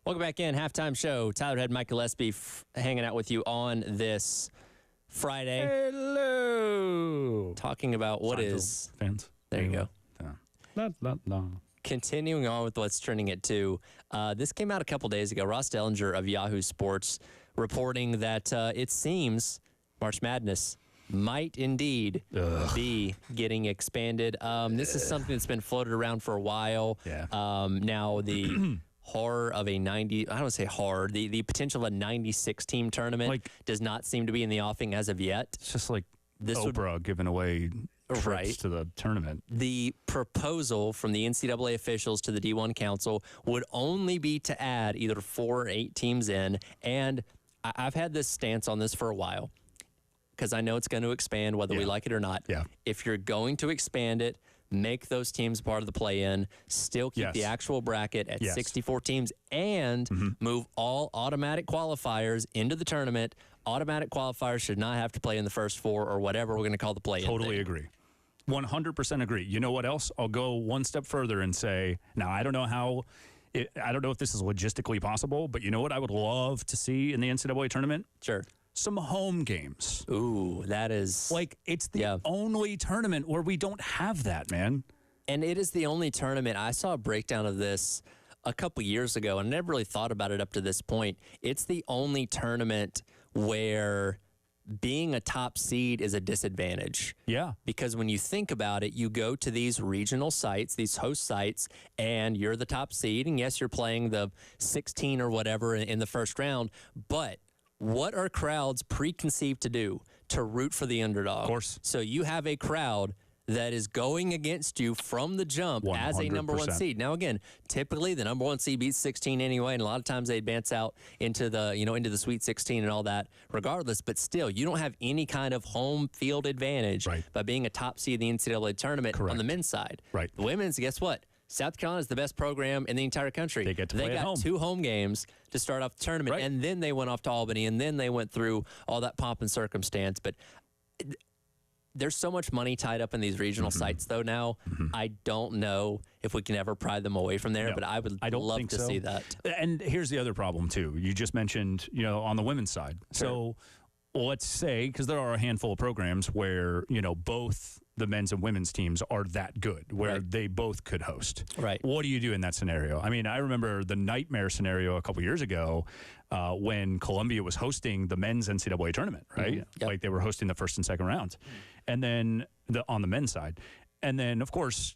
Welcome back in. Halftime show. Tyler Head, Mike Gillespie hanging out with you on this Friday. Hello. Talking about what is... Fans. There you go. Yeah. Continuing on with what's trending at 2. This came out a couple days ago. Ross Dellinger of Yahoo Sports reporting that it seems March Madness might indeed be getting expanded. This is something that's been floated around for a while. Yeah. Now the horror of a 90, I don't want to say horror, the potential of a 96-team tournament does not seem to be in the offing as of yet. It's just like Oprah giving away trips to the tournament. The proposal from the NCAA officials to the D1 Council would only be to add either 4 or 8 teams in, and I've had this stance on this for a while, because I know it's going to expand whether we like it or not. Yeah. If you're going to expand it, make those teams part of the play-in, still keep the actual bracket at 64 teams, and move all automatic qualifiers into the tournament. Automatic qualifiers should not have to play in the first 4 or whatever we're going to call the play-in. Totally agree. 100% agree. You know what else? I'll go one step further and say, now I don't know how... I don't know if this is logistically possible, but you know what I would love to see in the NCAA tournament? Sure. Some home games. Ooh, that is... it's the only tournament where we don't have that, man. And it is the only tournament. I saw a breakdown of this a couple years ago, and I never really thought about it up to this point. It's the only tournament where being a top seed is a disadvantage. Yeah. Because when you think about it, you go to these regional sites, these host sites, and you're the top seed. And yes, you're playing the 16 or whatever in the first round. But what are crowds preconceived to do? To root for the underdog. Of course. So you have a crowd that is going against you from the jump 100%. As a number 1 seed. Now, again, typically the number 1 seed beats 16 anyway, and a lot of times they advance out into the, into the Sweet 16 and all that regardless, but still, you don't have any kind of home field advantage by being a top seed in the NCAA tournament on the men's side. Right. The women's, guess what? South Carolina is the best program in the entire country. They get to play They at home. got 2 home games to start off the tournament, and then they went off to Albany, and then they went through all that pomp and circumstance, but... There's so much money tied up in these regional sites, though, now. I don't know if we can ever pry them away from there, but I would love to see that. And here's the other problem, too. You just mentioned, on the women's side. Sure. So let's say, because there are a handful of programs where, both the men's and women's teams are that good, where they both could host. Right. What do you do in that scenario? I mean, I remember the nightmare scenario a couple years ago when Columbia was hosting the men's NCAA tournament, right? Like they were hosting the first and second rounds. And then on the men's side. And then, of course,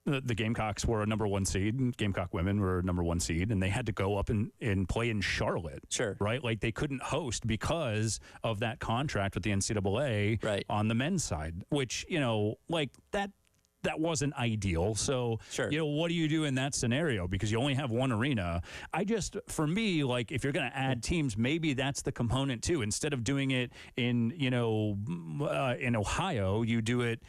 the Gamecocks were a number 1 seed, and Gamecock women were a number 1 seed, and they had to go up and play in Charlotte. Sure. Right? Like they couldn't host because of that contract with the NCAA on the men's side, which, that wasn't ideal. So, what do you do in that scenario? Because you only have one arena. For me, if you're going to add teams, maybe that's the component too. Instead of doing it in Ohio, you do it,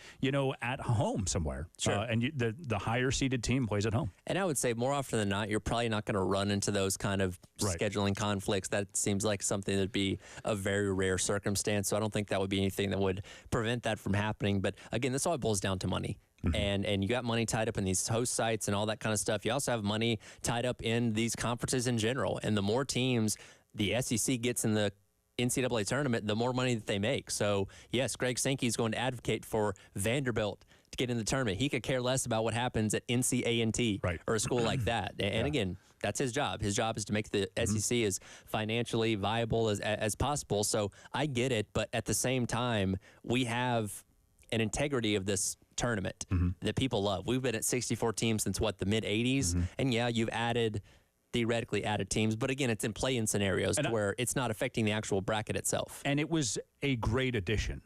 at home somewhere. Sure. And the higher seeded team plays at home. And I would say more often than not, you're probably not going to run into those kind of scheduling conflicts. That seems like something that'd be a very rare circumstance. So I don't think that would be anything that would prevent that from happening. But again, this all boils down to money. And you got money tied up in these host sites and all that kind of stuff. You also have money tied up in these conferences in general. And the more teams the SEC gets in the NCAA tournament, the more money that they make. So, yes, Greg Sankey is going to advocate for Vanderbilt to get in the tournament. He could care less about what happens at NCA&T or a school like that. And again, that's his job. His job is to make the SEC as financially viable as possible. So I get it. But at the same time, we have an integrity of this tournament that people love. We've been at 64 teams since the mid 80s. And yeah, you've theoretically added teams, but again, it's in play-in scenarios where it's not affecting the actual bracket itself. And it was a great addition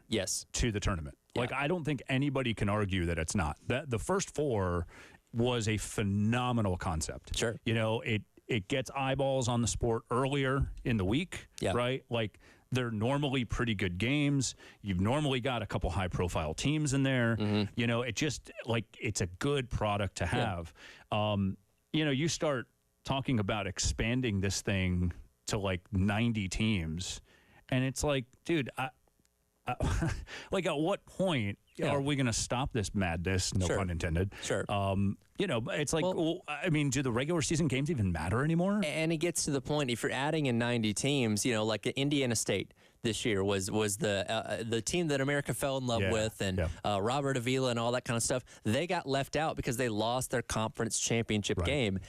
to the tournament. I don't think anybody can argue that it's not. The first 4 was a phenomenal concept. Sure. It gets eyeballs on the sport earlier in the week, right? They're normally pretty good games. You've normally got a couple high-profile teams in there. It just, it's a good product to have. You start talking about expanding this thing to, 90 teams, and it's dude, like at what point are we going to stop this madness? No pun intended. Sure. It's like, I mean, do the regular season games even matter anymore? And it gets to the point, if you're adding in 90 teams, like Indiana State this year was the team that America fell in love with, and Robert Avila and all that kind of stuff. They got left out because they lost their conference championship game.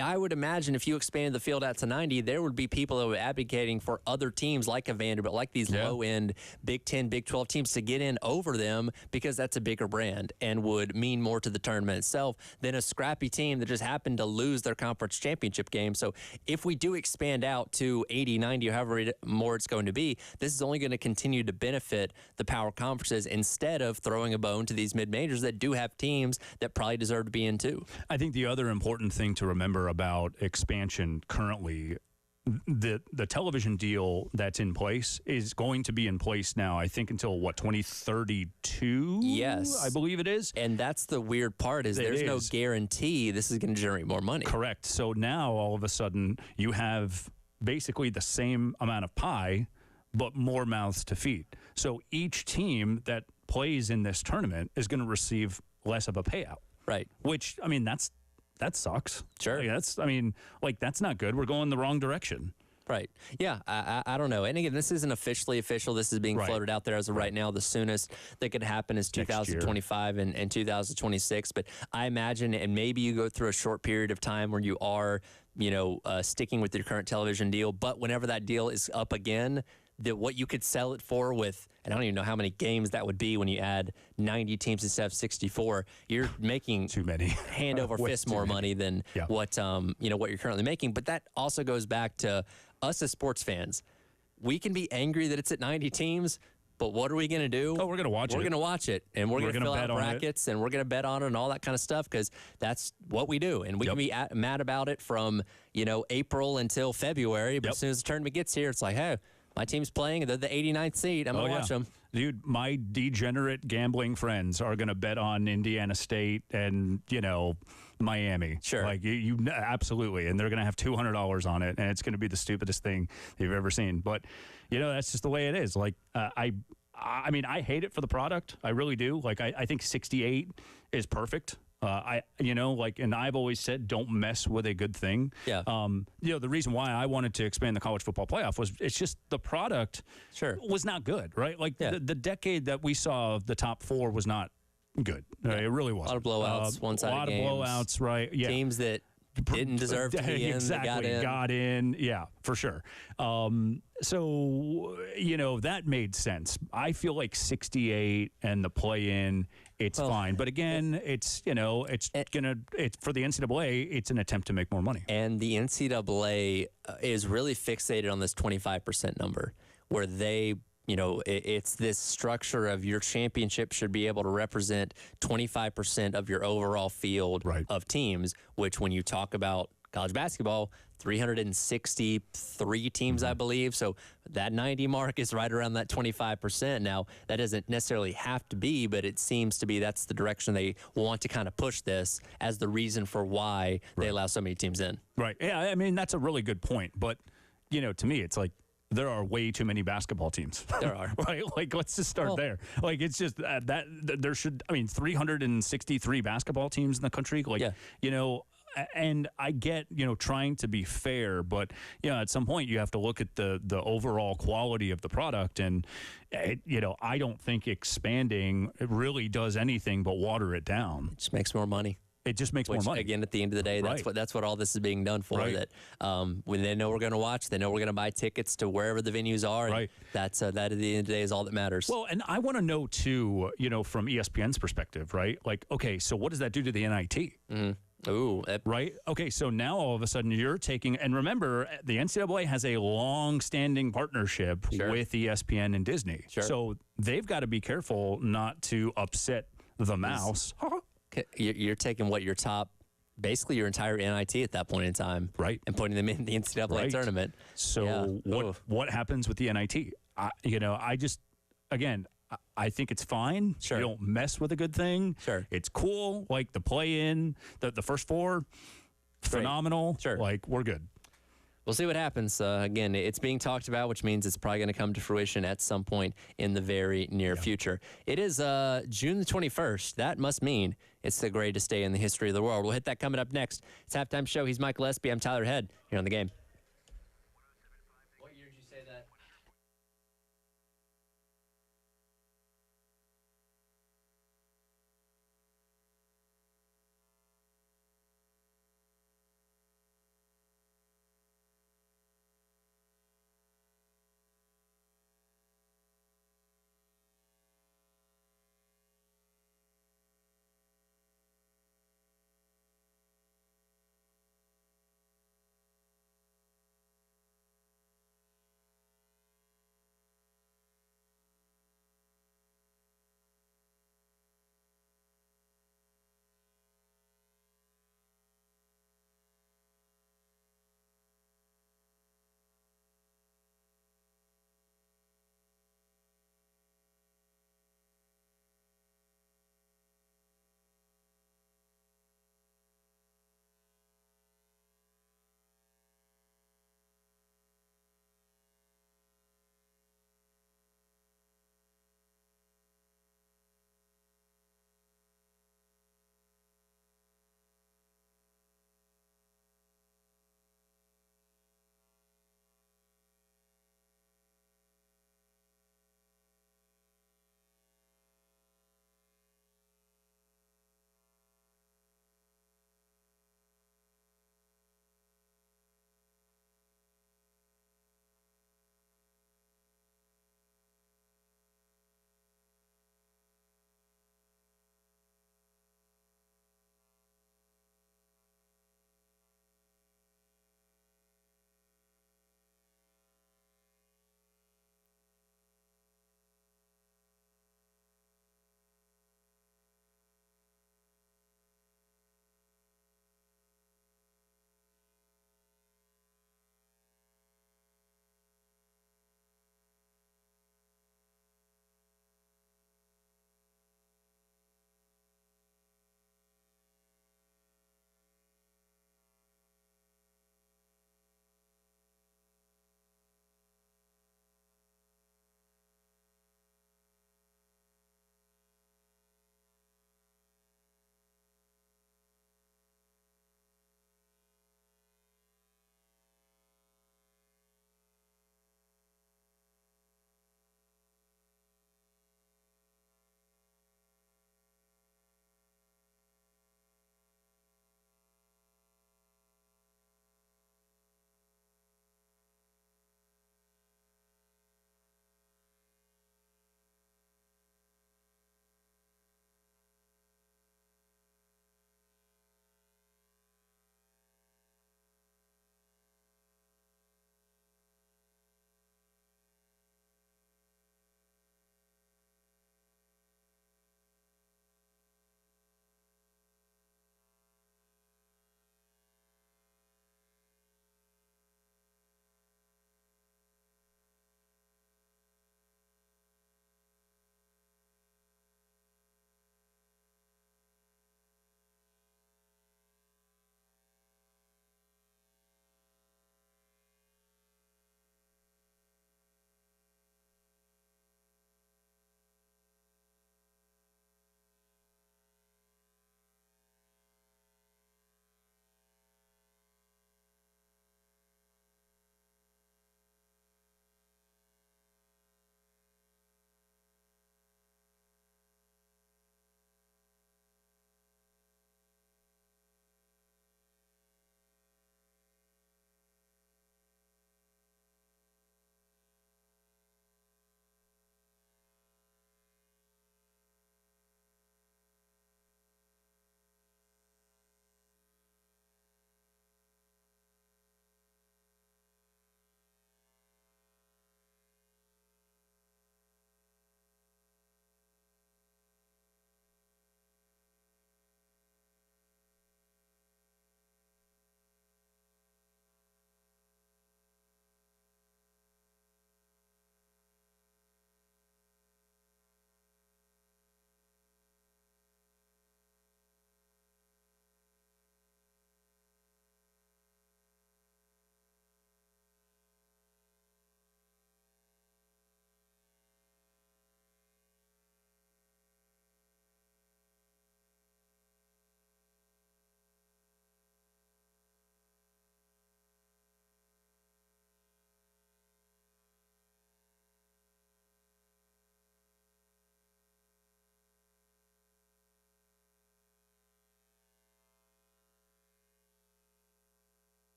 I would imagine if you expanded the field out to 90, there would be people that were advocating for other teams like a Vanderbilt, like these low-end Big 10, Big 12 teams to get in over them, because that's a bigger brand and would mean more to the tournament itself than a scrappy team that just happened to lose their conference championship game. So if we do expand out to 80, 90, or however more it's going to be, this is only going to continue to benefit the power conferences instead of throwing a bone to these mid-majors that do have teams that probably deserve to be in too. I think the other important thing to remember about expansion currently, the television deal that's in place is going to be in place now, I think, until 2032? Yes. I believe it is. And that's the weird part, is there's no guarantee this is going to generate more money. Correct. So now all of a sudden you have basically the same amount of pie, but more mouths to feed. So each team that plays in this tournament is going to receive less of a payout. Right. Which, I mean, that sucks. Sure. That's not good. We're going the wrong direction. Right. Yeah, I don't know. And again, this isn't officially official. This is being floated out there as of right now. The soonest that could happen is 2025 and 2026. But I imagine, and maybe you go through a short period of time where you are, sticking with your current television deal. But whenever that deal is up again, that what you could sell it for with, and I don't even know how many games that would be when you add 90 teams instead of 64, you're making too many hand over fist more money than what what you're currently making. But that also goes back to us as sports fans. We can be angry that it's at 90 teams, but what are we going to do? Oh, we're going to watch it. We're going to watch it, and we're going to fill out brackets, and we're going to bet on it and all that kind of stuff, because that's what we do. And we can be mad about it from April until February, but as soon as the tournament gets here, it's like, hey, my team's playing, they're the 89th seed. I'm going to watch them. Dude, my degenerate gambling friends are going to bet on Indiana State and, Miami. Sure. Like, you absolutely. And they're going to have $200 on it, and it's going to be the stupidest thing you've ever seen. But, that's just the way it is. Like, I mean, I hate it for the product. I really do. Like, I think 68 is perfect. And I've always said, don't mess with a good thing. Yeah. The reason why I wanted to expand the college football playoff was it's just the product was not good, right? Like the decade that we saw of the top four was not good. It really was. A lot of blowouts, one-sided games. A lot of blowouts, right? Yeah. Teams that didn't deserve to be in. Exactly. Got in. Yeah, for sure. So, that made sense. I feel like 68 and the play-in, it's fine. But again, it's for the NCAA, it's an attempt to make more money. And the NCAA is really fixated on this 25% number, where they, it's this structure of your championship should be able to represent 25% of your overall field of teams, which when you talk about college basketball, 363 teams, I believe. So that 90 mark is right around that 25%. Now, that doesn't necessarily have to be, but it seems to be that's the direction they want to kind of push this as the reason for why they allow so many teams in. Right. Yeah, I mean, that's a really good point. But, to me, it's like, there are way too many basketball teams. There are. Right? Like, let's just start there. Like, it's just that there should, 363 basketball teams in the country. Like, and I get, trying to be fair, but, at some point you have to look at the overall quality of the product. And, I don't think expanding really does anything but water it down. It just makes more money. It just makes more money. Again, at the end of the day, that's what all this is being done for. That when they know we're going to watch, they know we're going to buy tickets to wherever the venues are. And that's that at the end of the day is all that matters. Well, and I want to know too, from ESPN's perspective, right? Like, okay, so what does that do to the NIT? Mm-hmm. Ooh, right. Okay, so now all of a sudden you're taking, and remember, the NCAA has a long-standing partnership with ESPN and Disney. So they've got to be careful not to upset the mouse. You're taking basically your entire NIT at that point in time, and putting them in the NCAA tournament. So what happens with the NIT? I think it's fine. You don't mess with a good thing. It's cool. Like the play-in, the first four, phenomenal. Like, we're good. We'll see what happens. Again, it's being talked about, which means it's probably going to come to fruition at some point in the very near future. It is June the 21st. That must mean it's the greatest day in the history of the world. We'll hit that coming up next. It's Halftime Show. He's Mike Gillespie. I'm Tyler Head here on The Game. What year did you say that?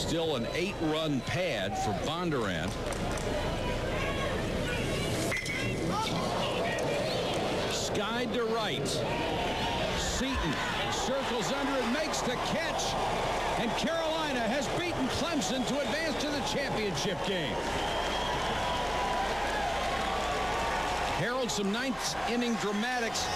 Still an 8-run pad for Bondurant. Skied to right. Seaton circles under and makes the catch. And Carolina has beaten Clemson to advance to the championship game. Herald some ninth inning dramatics.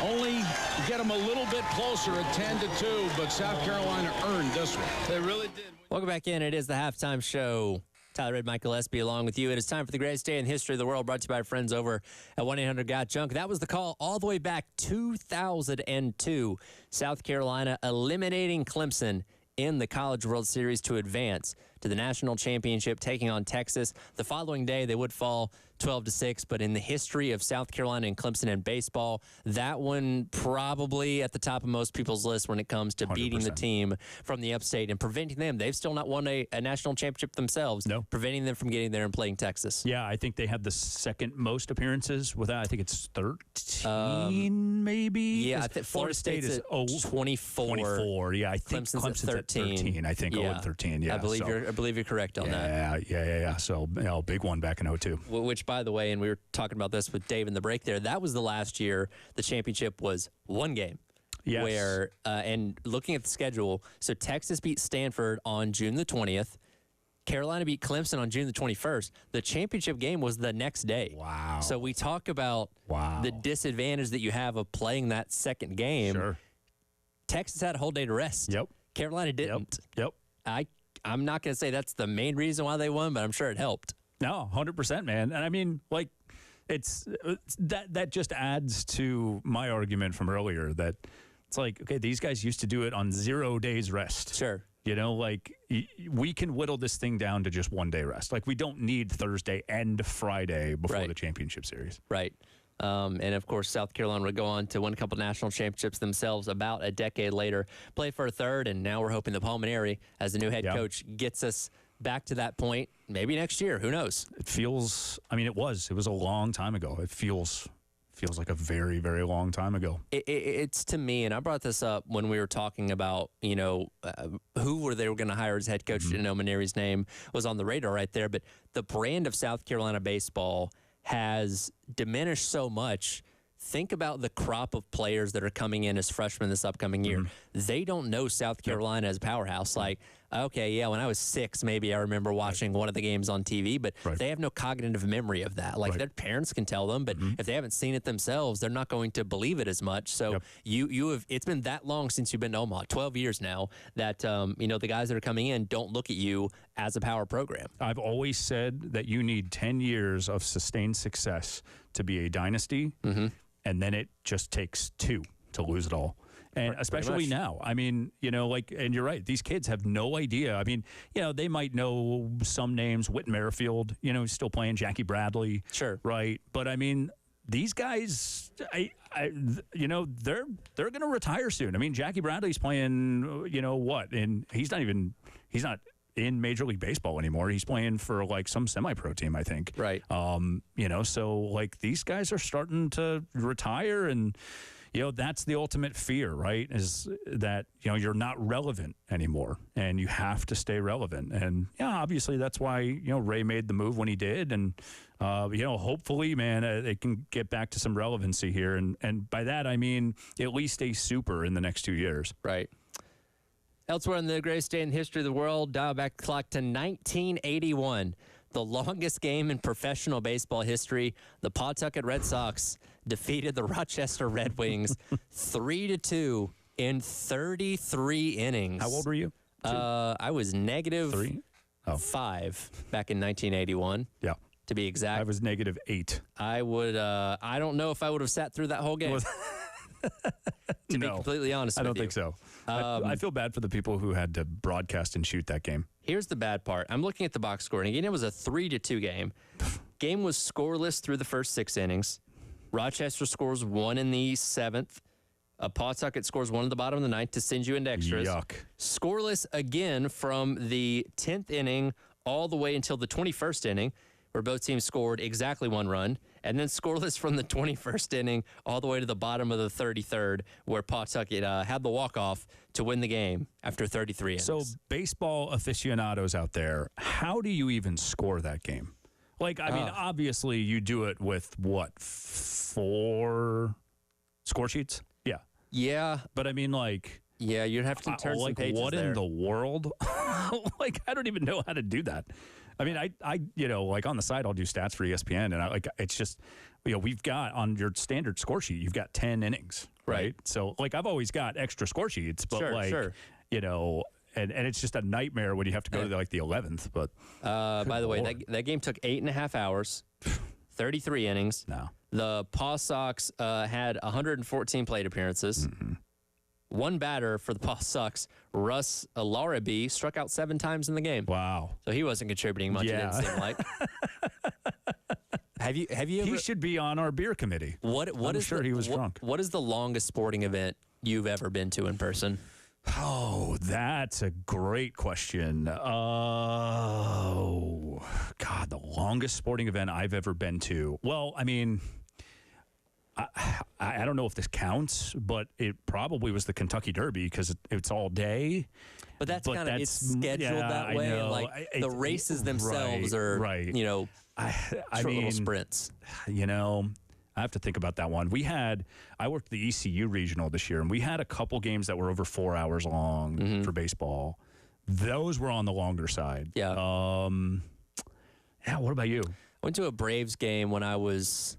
Only get them a little bit closer at 10-2, but South Carolina earned this one. They really did. Welcome back in. It is the halftime show. Tyler Red, Michael Espy along with you. It is time for the greatest day in the history of the world, brought to you by our friends over at 1-800-GOT-JUNK. That was the call all the way back 2002. South Carolina eliminating Clemson in the College World Series to advance to the national championship, taking on Texas. The following day, they would fall 12-6, but in the history of South Carolina and Clemson in baseball, that one probably at the top of most people's list when it comes to 100%. Beating the team from the upstate and preventing them. They've still not won a national championship themselves. No. Preventing them from getting there and playing Texas. Yeah, I think they have the second most appearances with that. I think it's 13, maybe. Yeah, I think Florida State is 24. 24. Yeah, I think Clemson's at 13. I think 13. Yeah, I believe you're correct on that. Yeah. So, big one back in 02. Which, by the way, and we were talking about this with Dave in the break there, that was the last year the championship was one game. Yes. Where, and looking at the schedule, so Texas beat Stanford on June the 20th. Carolina beat Clemson on June the 21st. The championship game was the next day. Wow. So we talk about the disadvantage that you have of playing that second game. Sure. Texas had a whole day to rest. Yep. Carolina didn't. Yep. I'm not going to say that's the main reason why they won, but I'm sure it helped. No, 100%, man. And I mean, it's that just adds to my argument from earlier that it's like, okay, these guys used to do it on 0 days rest. Sure. We can whittle this thing down to just 1 day rest. We don't need Thursday and Friday before the championship series. Right. And, of course, South Carolina would go on to win a couple national championships themselves about a decade later, play for a third, and now we're hoping the Palmineri, as the new head coach, gets us back to that point maybe next year. Who knows? It feels, it was a long time ago. It feels like a very, very long time ago. It's to me, and I brought this up when we were talking about, who they were going to hire as head coach. Didn't know Maneri's name was on the radar right there, but the brand of South Carolina baseball has diminished so much. Think about the crop of players that are coming in as freshmen this upcoming year. They don't know South Carolina as a powerhouse. Okay, yeah, when I was 6, maybe I remember watching one of the games on TV, but they have no cognitive memory of that. Their parents can tell them, but if they haven't seen it themselves, they're not going to believe it as much. So it's been that long since you've been to Omaha, 12 years now, that the guys that are coming in don't look at you as a power program. I've always said that you need 10 years of sustained success to be a dynasty, and then it just takes 2 to lose it all. And especially now, and you're right, these kids have no idea. They might know some names, Whit Merrifield, he's still playing, Jackie Bradley. Sure. Right. But these guys, they're going to retire soon. Jackie Bradley's playing, and he's not in Major League Baseball anymore. He's playing for some semi-pro team, I think. Right. So these guys are starting to retire, and that's the ultimate fear, right? Is that, you're not relevant anymore and you have to stay relevant. And obviously that's why, Ray made the move when he did. And, hopefully, man, they can get back to some relevancy here. And by that, I mean, at least a super in the next 2 years. Right. Elsewhere in the greatest day in the history of the world, dial back the clock to 1981. The longest game in professional baseball history, the Pawtucket Red Sox defeated the Rochester Red Wings 3-2 in 33 innings. How old were you? I was negative 3? 5 back in 1981. Yeah. To be exact. I was negative 8. I would, I don't know if I would have sat through that whole game. To be completely honest with you. I don't think so. I feel bad for the people who had to broadcast and shoot that game. Here's the bad part. I'm looking at the box score, and again, it was a 3-2 game. Game was scoreless through the first 6 innings. Rochester scores 1 in the 7th. Pawtucket scores 1 at the bottom of the 9th to send you into extras. Yuck. Scoreless again from the 10th inning all the way until the 21st inning. where both teams scored exactly 1 run, and then scoreless from the 21st inning all the way to the bottom of the 33rd, where Pawtucket had the walk-off to win the game after 33 innings. So baseball aficionados out there, how do you even score that game? Like, I mean, obviously you do it with, what, 4 score sheets? Yeah. Yeah. But I mean, like... Yeah, you'd have to turn some pages what there. in the world? Like, I don't even know how to do that. I mean, I you know, like on the side, I'll do stats for ESPN, and it's just, you know, we've got on your standard score sheet, you've got 10 innings, right? So, like, I've always got extra score sheets, but you know, and it's just a nightmare when you have to go to like the 11th. But by the way, that game took 8.5 hours, 33 innings. No, the Paw Sox had 114 plate appearances. Mm-hmm. One batter for the Paw Sox, Russ Larrabee, struck out 7 times in the game. Wow. So he wasn't contributing much, it didn't seem like. Have you ever... He should be on our beer committee. I'm sure he was drunk. What is the longest sporting event you've ever been to in person? Oh, that's a great question. Oh, God, the longest sporting event I've ever been to. Well, I mean... I don't know if this counts, but it probably was the Kentucky Derby because it's all day. But that's kind of it's scheduled that way. And like the races themselves are, you know, short little sprints. You know, I have to think about that one. I worked the ECU regional this year, and we had a couple games that were over 4 hours long for baseball. Those were on the longer side. Yeah. Yeah. What about you? I went to a Braves game when I was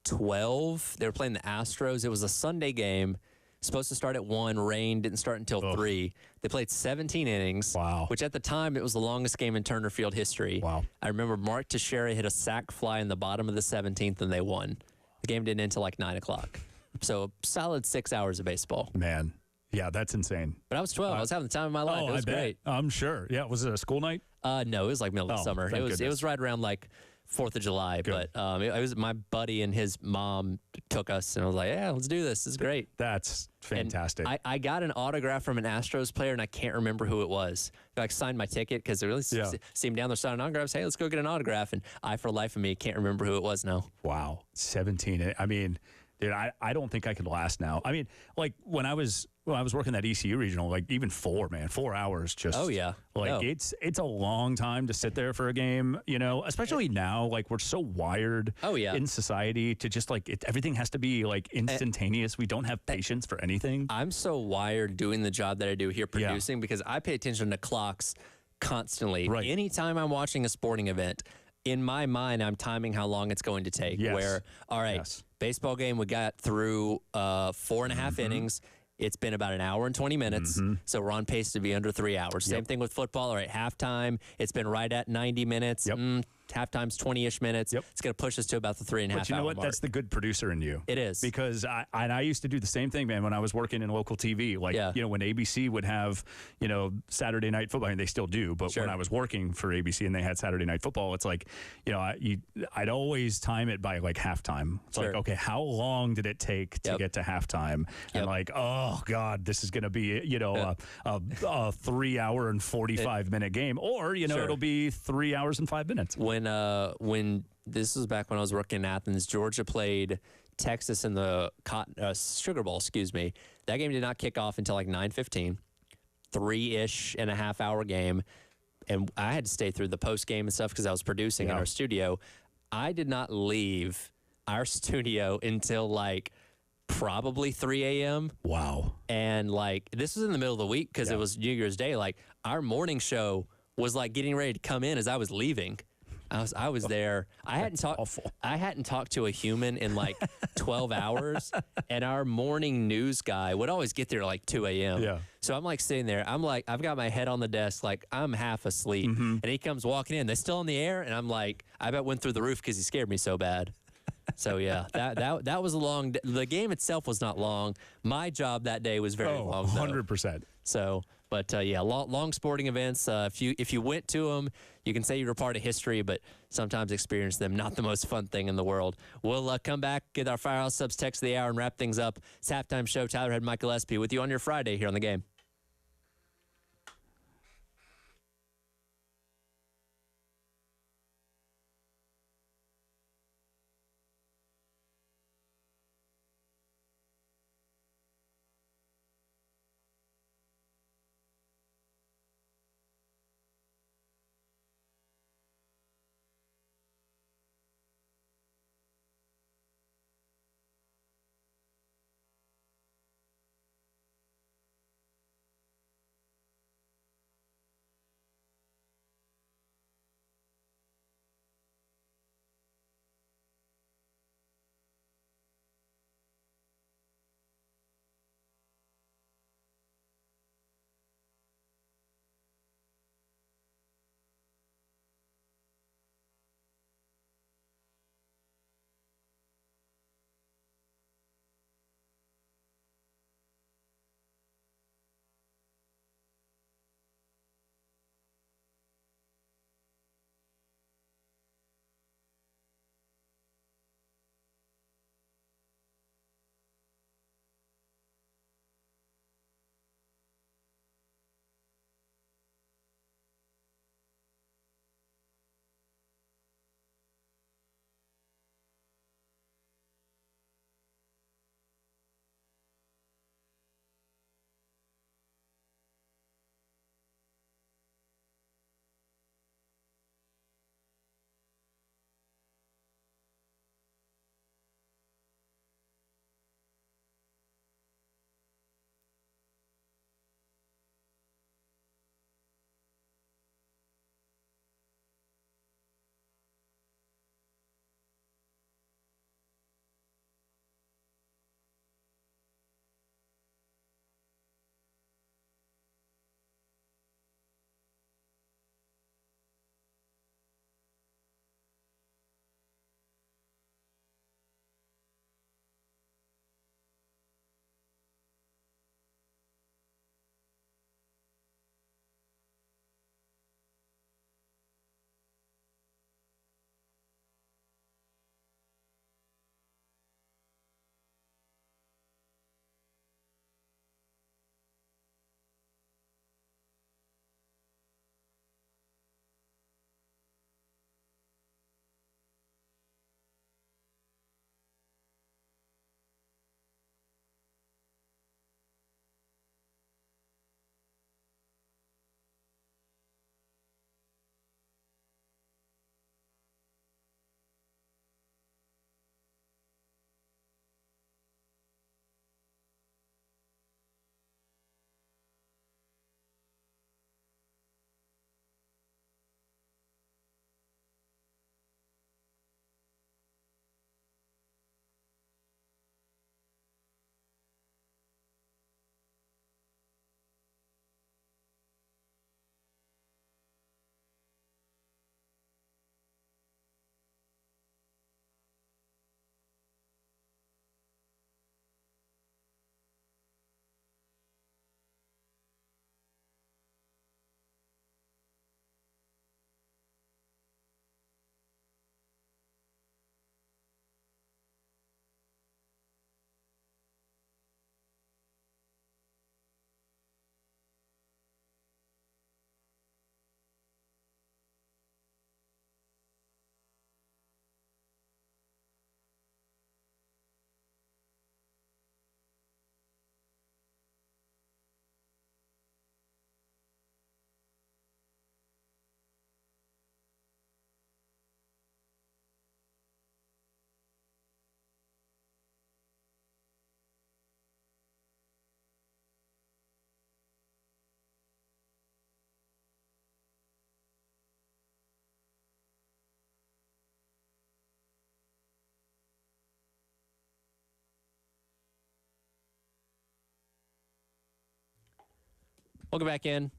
12. They were playing the Astros. It was a Sunday game. Supposed to start at 1. Rain didn't start until 3. They played 17 innings. Wow. Which at the time, it was the longest game in Turner Field history. Wow. I remember Mark Teixeira hit a sac fly in the bottom of the 17th, and they won. The game didn't end until like 9 o'clock. So a solid 6 hours of baseball. Man. Yeah, that's insane. But I was 12. I was having the time of my life. It was great. I'm sure. Yeah. Was it a school night? No, it was like middle of the summer. It was right around like 4th of July, Good. but it was my buddy and his mom took us, and I was like, yeah, let's do this. This is great. That's fantastic. And I got an autograph from an Astros player, and I can't remember who it was. I signed my ticket because it really seemed down there signing autographs. Hey, let's go get an autograph. And I, for the life of me, can't remember who it was now. Wow. 17. I mean, dude, I don't think I could last now. I mean, like when I was working that ECU regional, like even 4 hours just. Oh, yeah. Like it's a long time to sit there for a game, you know, especially now, like we're so wired in society to just like everything has to be like instantaneous. We don't have patience for anything. I'm so wired doing the job that I do here producing because I pay attention to clocks constantly. Right. Anytime I'm watching a sporting event, in my mind, I'm timing how long it's going to take. Yes. Where, all right, baseball game, we got through 4.5 innings. It's been about an hour and 20 minutes, so we're on pace to be under 3 hours. Same thing with football. All right, halftime, it's been right at 90 minutes. Halftime's 20-ish minutes. It's going to push us to about the 3.5 hour mark. But you know what? That's the good producer in you. It is. Because I used to do the same thing, man, when I was working in local TV. Like, you know, when ABC would have, you know, Saturday night football, and they still do, but when I was working for ABC and they had Saturday night football, it's like, you know, I'd always time it by like halftime. It's like, okay, how long did it take to get to halftime? And like, oh, God, this is going to be, you know, a 3 hour and 45 minute game. Or, you know, it'll be 3 hours and 5 minutes. When this was back when I was working in Athens, Georgia played Texas in the Sugar Bowl, that game did not kick off until like 9:15, 3.5 hour game. And I had to stay through the post game and stuff because I was producing in our studio. I did not leave our studio until like probably 3 a.m. Wow. And like, this was in the middle of the week because it was New Year's Day. Like our morning show was like getting ready to come in as I was leaving. I was there. I hadn't talked to a human in like 12 hours, and our morning news guy would always get there like 2 a.m. Yeah. So I'm like sitting there. I'm like, I've got my head on the desk, like I'm half asleep, and he comes walking in. They're still in the air, and I'm like, I bet went through the roof because he scared me so bad. So yeah, that was a long. The game itself was not long. My job that day was very long. 100%. So. But yeah, long sporting events. If you went to them, you can say you were part of history, but sometimes experience them. Not the most fun thing in the world. We'll come back, get our Firehouse Subs text of the hour, and wrap things up. It's halftime show. Tyler Head, Mike Gillespie with you on your Friday here on The Game. Welcome back in.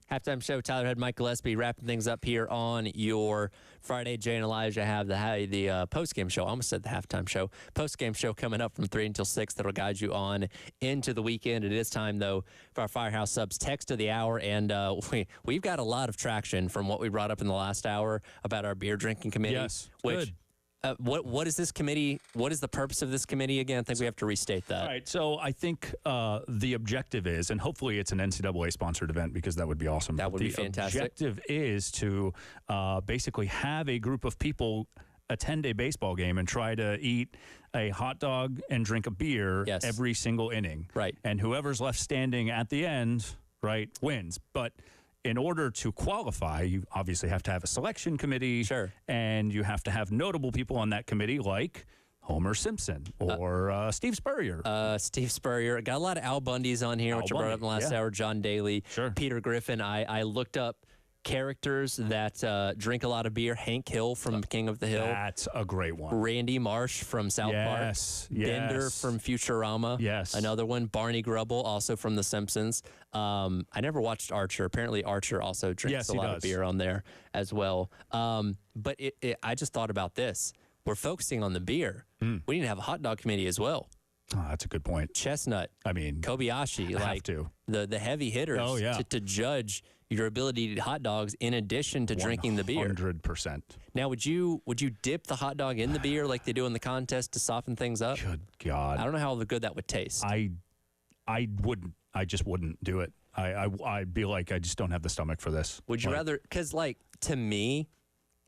Halftime show. Tyler Head, Mike Gillespie, wrapping things up here on your Friday. Jay and Elijah have the post-game show. I almost said the halftime show. Post-game show coming up from 3 until 6 that'll guide you on into the weekend. It is time, though, for our Firehouse Subs text of the hour, and we've got a lot of traction from what we brought up in the last hour about our beer drinking committee. Yes, which, good. What is this committee? What is the purpose of this committee again? I think we have to restate that. All right. So I think the objective is, and hopefully it's an NCAA sponsored event because that would be awesome. That would be fantastic. The objective is to basically have a group of people attend a baseball game and try to eat a hot dog and drink a beer every single inning. Right. And whoever's left standing at the end, right, wins. But in order to qualify, you obviously have to have a selection committee. Sure. And you have to have notable people on that committee like Homer Simpson or Steve Spurrier. Steve Spurrier. Got a lot of Al Bundys on here, which I brought up in the last hour. John Daly. Sure. Peter Griffin. I looked up characters that drink a lot of beer. Hank Hill from King of the Hill. That's a great one. Randy Marsh from South Park. Bender from Futurama. Yes. Another one. Barney Grubble, also from The Simpsons. I never watched Archer. Apparently Archer also drinks a lot of beer on there as well. But I just thought about this. We're focusing on the beer. We need to have a hot dog committee as well. Oh, that's a good point. Chestnut. I mean, Kobayashi. have to. The heavy hitters to judge your ability to eat hot dogs in addition to drinking the beer. 100%. Now, would you dip the hot dog in the beer like they do in the contest to soften things up? Good God. I don't know how good that would taste. I wouldn't. I just wouldn't do it. I'd be like, I just don't have the stomach for this. Would you rather? Because, to me,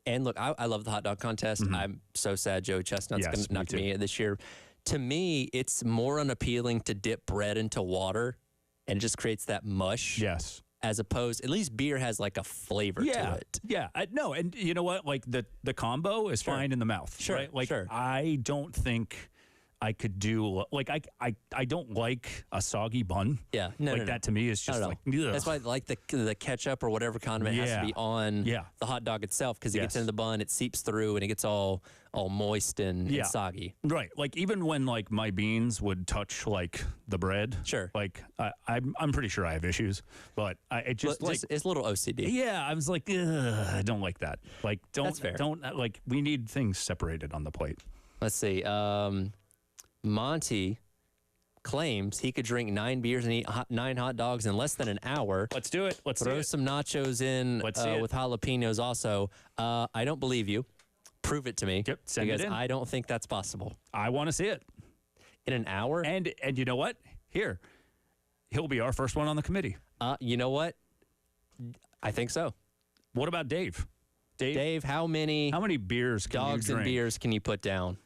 and look, I love the hot dog contest. I'm so sad Joey Chestnut's going to knock me this year. To me, it's more unappealing to dip bread into water and it just creates that mush. Yes. As opposed, at least beer has like a flavor to it. Yeah. No, and you know what? Like the combo is fine in the mouth. Sure. Right? Like I don't think I could do I don't like a soggy bun. Yeah. That to me is just like ugh. That's why I like the ketchup or whatever condiment has to be on the hot dog itself because it gets into the bun, it seeps through, and it gets all moist and soggy. Right. Like even when like my beans would touch like the bread. Sure. Like I'm pretty sure I have issues, but it's a little OCD. Yeah. I was like, I don't like that. Like don't like we need things separated on the plate. Let's see. Monty claims he could drink 9 beers and eat 9 hot dogs in less than an hour. Let's do it. Let's throw some nachos in with jalapenos also. I don't believe you. Prove it to me. Yep, send it in. I don't think that's possible. I want to see it. In an hour? And you know what? Here, he'll be our first one on the committee. You know what? I think so. What about Dave? Dave, how many beers can dogs you drink? And beers can you put down?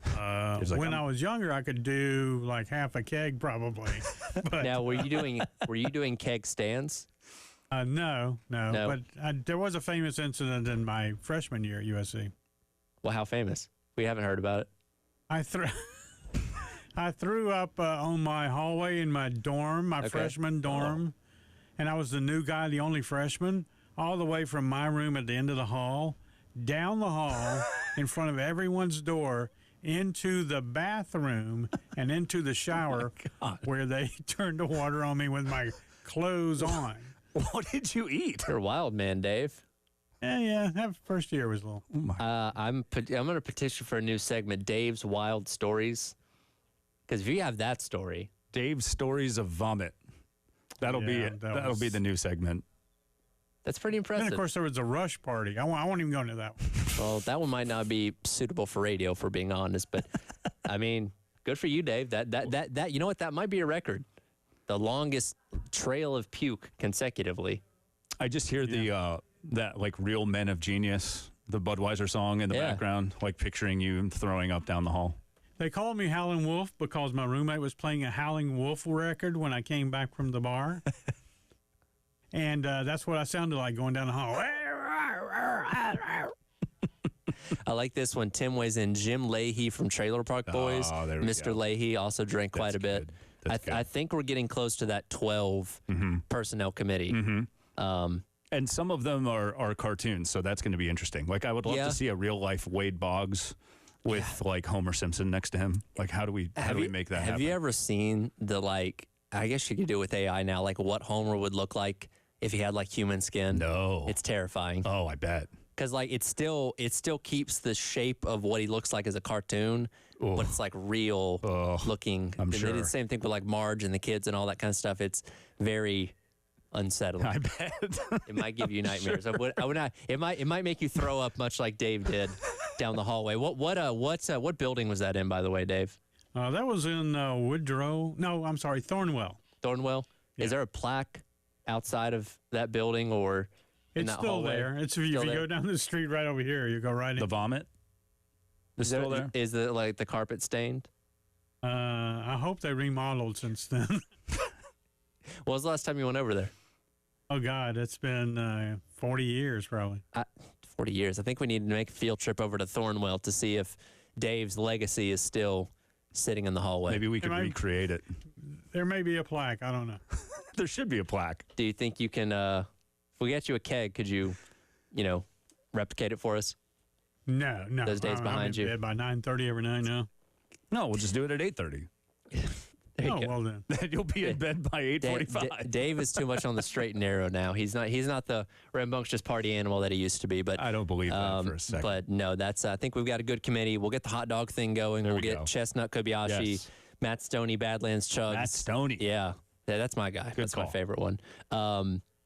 When I was younger, I could do like half a keg probably. But, now, were you doing keg stands? No. But there was a famous incident in my freshman year at USC. Well, how famous? We haven't heard about it. I threw up on my hallway in my dorm, my freshman dorm, and I was the new guy, the only freshman, all the way from my room at the end of the hall, down the hall, in front of everyone's door, into the bathroom and into the shower where they turned the water on me with my clothes on. What did you eat? You're a wild man, Dave. Yeah. That first year was a little. I'm going to petition for a new segment, Dave's Wild Stories. Because if you have that story. Dave's Stories of Vomit. That'll be it. That'll be the new segment. That's pretty impressive. And, of course, there was a Rush party. I won't even go into that one. Well, that one might not be suitable for radio, for being honest. But, I mean, good for you, Dave. That you know what? That might be a record. The longest trail of puke consecutively. I just hear that, like, Real Men of Genius, the Budweiser song in the background, like picturing you throwing up down the hall. They called me Howlin' Wolf because my roommate was playing a Howlin' Wolf record when I came back from the bar. And that's what I sounded like going down the hall. I like this one. Tim weighs in. Jim Leahy from Trailer Park Boys. Oh, there we Mr. go. Leahy also drank quite a bit. I think we're getting close to that 12 personnel committee. And some of them are cartoons, so that's going to be interesting. Like, I would love to see a real life Wade Boggs with like Homer Simpson next to him. Like, how do we make that happen? Have you ever seen the I guess you could do it with AI now, like what Homer would look like if he had like human skin. No. It's terrifying. Oh, I bet. Because like it still keeps the shape of what he looks like as a cartoon, but it's like real looking. I'm sure. They did the same thing with like Marge and the kids and all that kind of stuff. It's very unsettling. I bet. It might give you nightmares. I would not. It might make you throw up, much like Dave did down the hallway. What building was that in, by the way, Dave? That was in Woodrow. No, I'm sorry, Thornwell. Thornwell. Yeah. Is there a plaque outside of that building or? It's still hallway? there. It's if you go down the street right over here, you go right in. The vomit? Is still there? Is the carpet stained? I hope they remodeled since then. When was the last time you went over there? Oh, God, it's been 40 years probably. 40 years. I think we need to make a field trip over to Thornwell to see if Dave's legacy is still sitting in the hallway. Maybe we could recreate it. There may be a plaque. I don't know. There should be a plaque. Do you think you can, if we get you a keg, could you, replicate it for us? No. Those days behind you. I'm in bed by 9:30 every night now. No, we'll just do it at 8:30. Oh, well then. You'll be in bed by 8:45. Dave is too much on the straight and narrow now. He's not the rambunctious party animal that he used to be. But I don't believe that for a second. But no, that's. I think we've got a good committee. We'll get the hot dog thing going. We'll get Chestnut Kobayashi, Yes. Matt Stoney, Badlands Chugs. Matt Stoney. Yeah, that's my guy. That's my favorite one.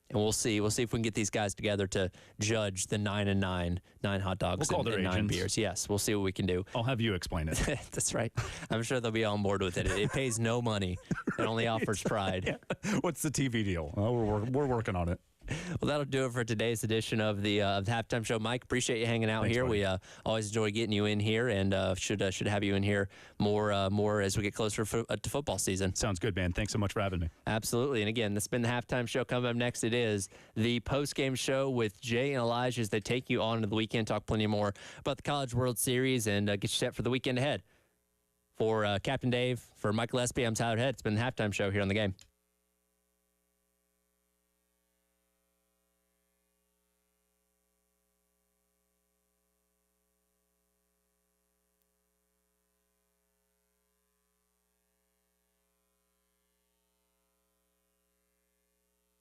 And we'll see. We'll see if we can get these guys together to judge the 9 and 9 hot dogs We'll call and their 9 agents. beers. Yes, we'll see what we can do. I'll have you explain it. That's right. I'm sure they'll be on board with it. It pays no money. It only offers pride. Yeah. What's the TV deal? Oh, we're working on it. Well, that'll do it for today's edition of the Halftime Show. Mike, appreciate you hanging out Thanks, here. buddy. We always enjoy getting you in here, and should have you in here more as we get closer to football season. Sounds good, man. Thanks so much for having me. Absolutely. And again, this has been the Halftime Show. Coming up next, it is the post-game show with Jay and Elijah as they take you on into the weekend, talk plenty more about the College World Series, and get you set for the weekend ahead. For Captain Dave, for Mike Gillespie, I'm Tyler Head. It's been the Halftime Show here on The Game.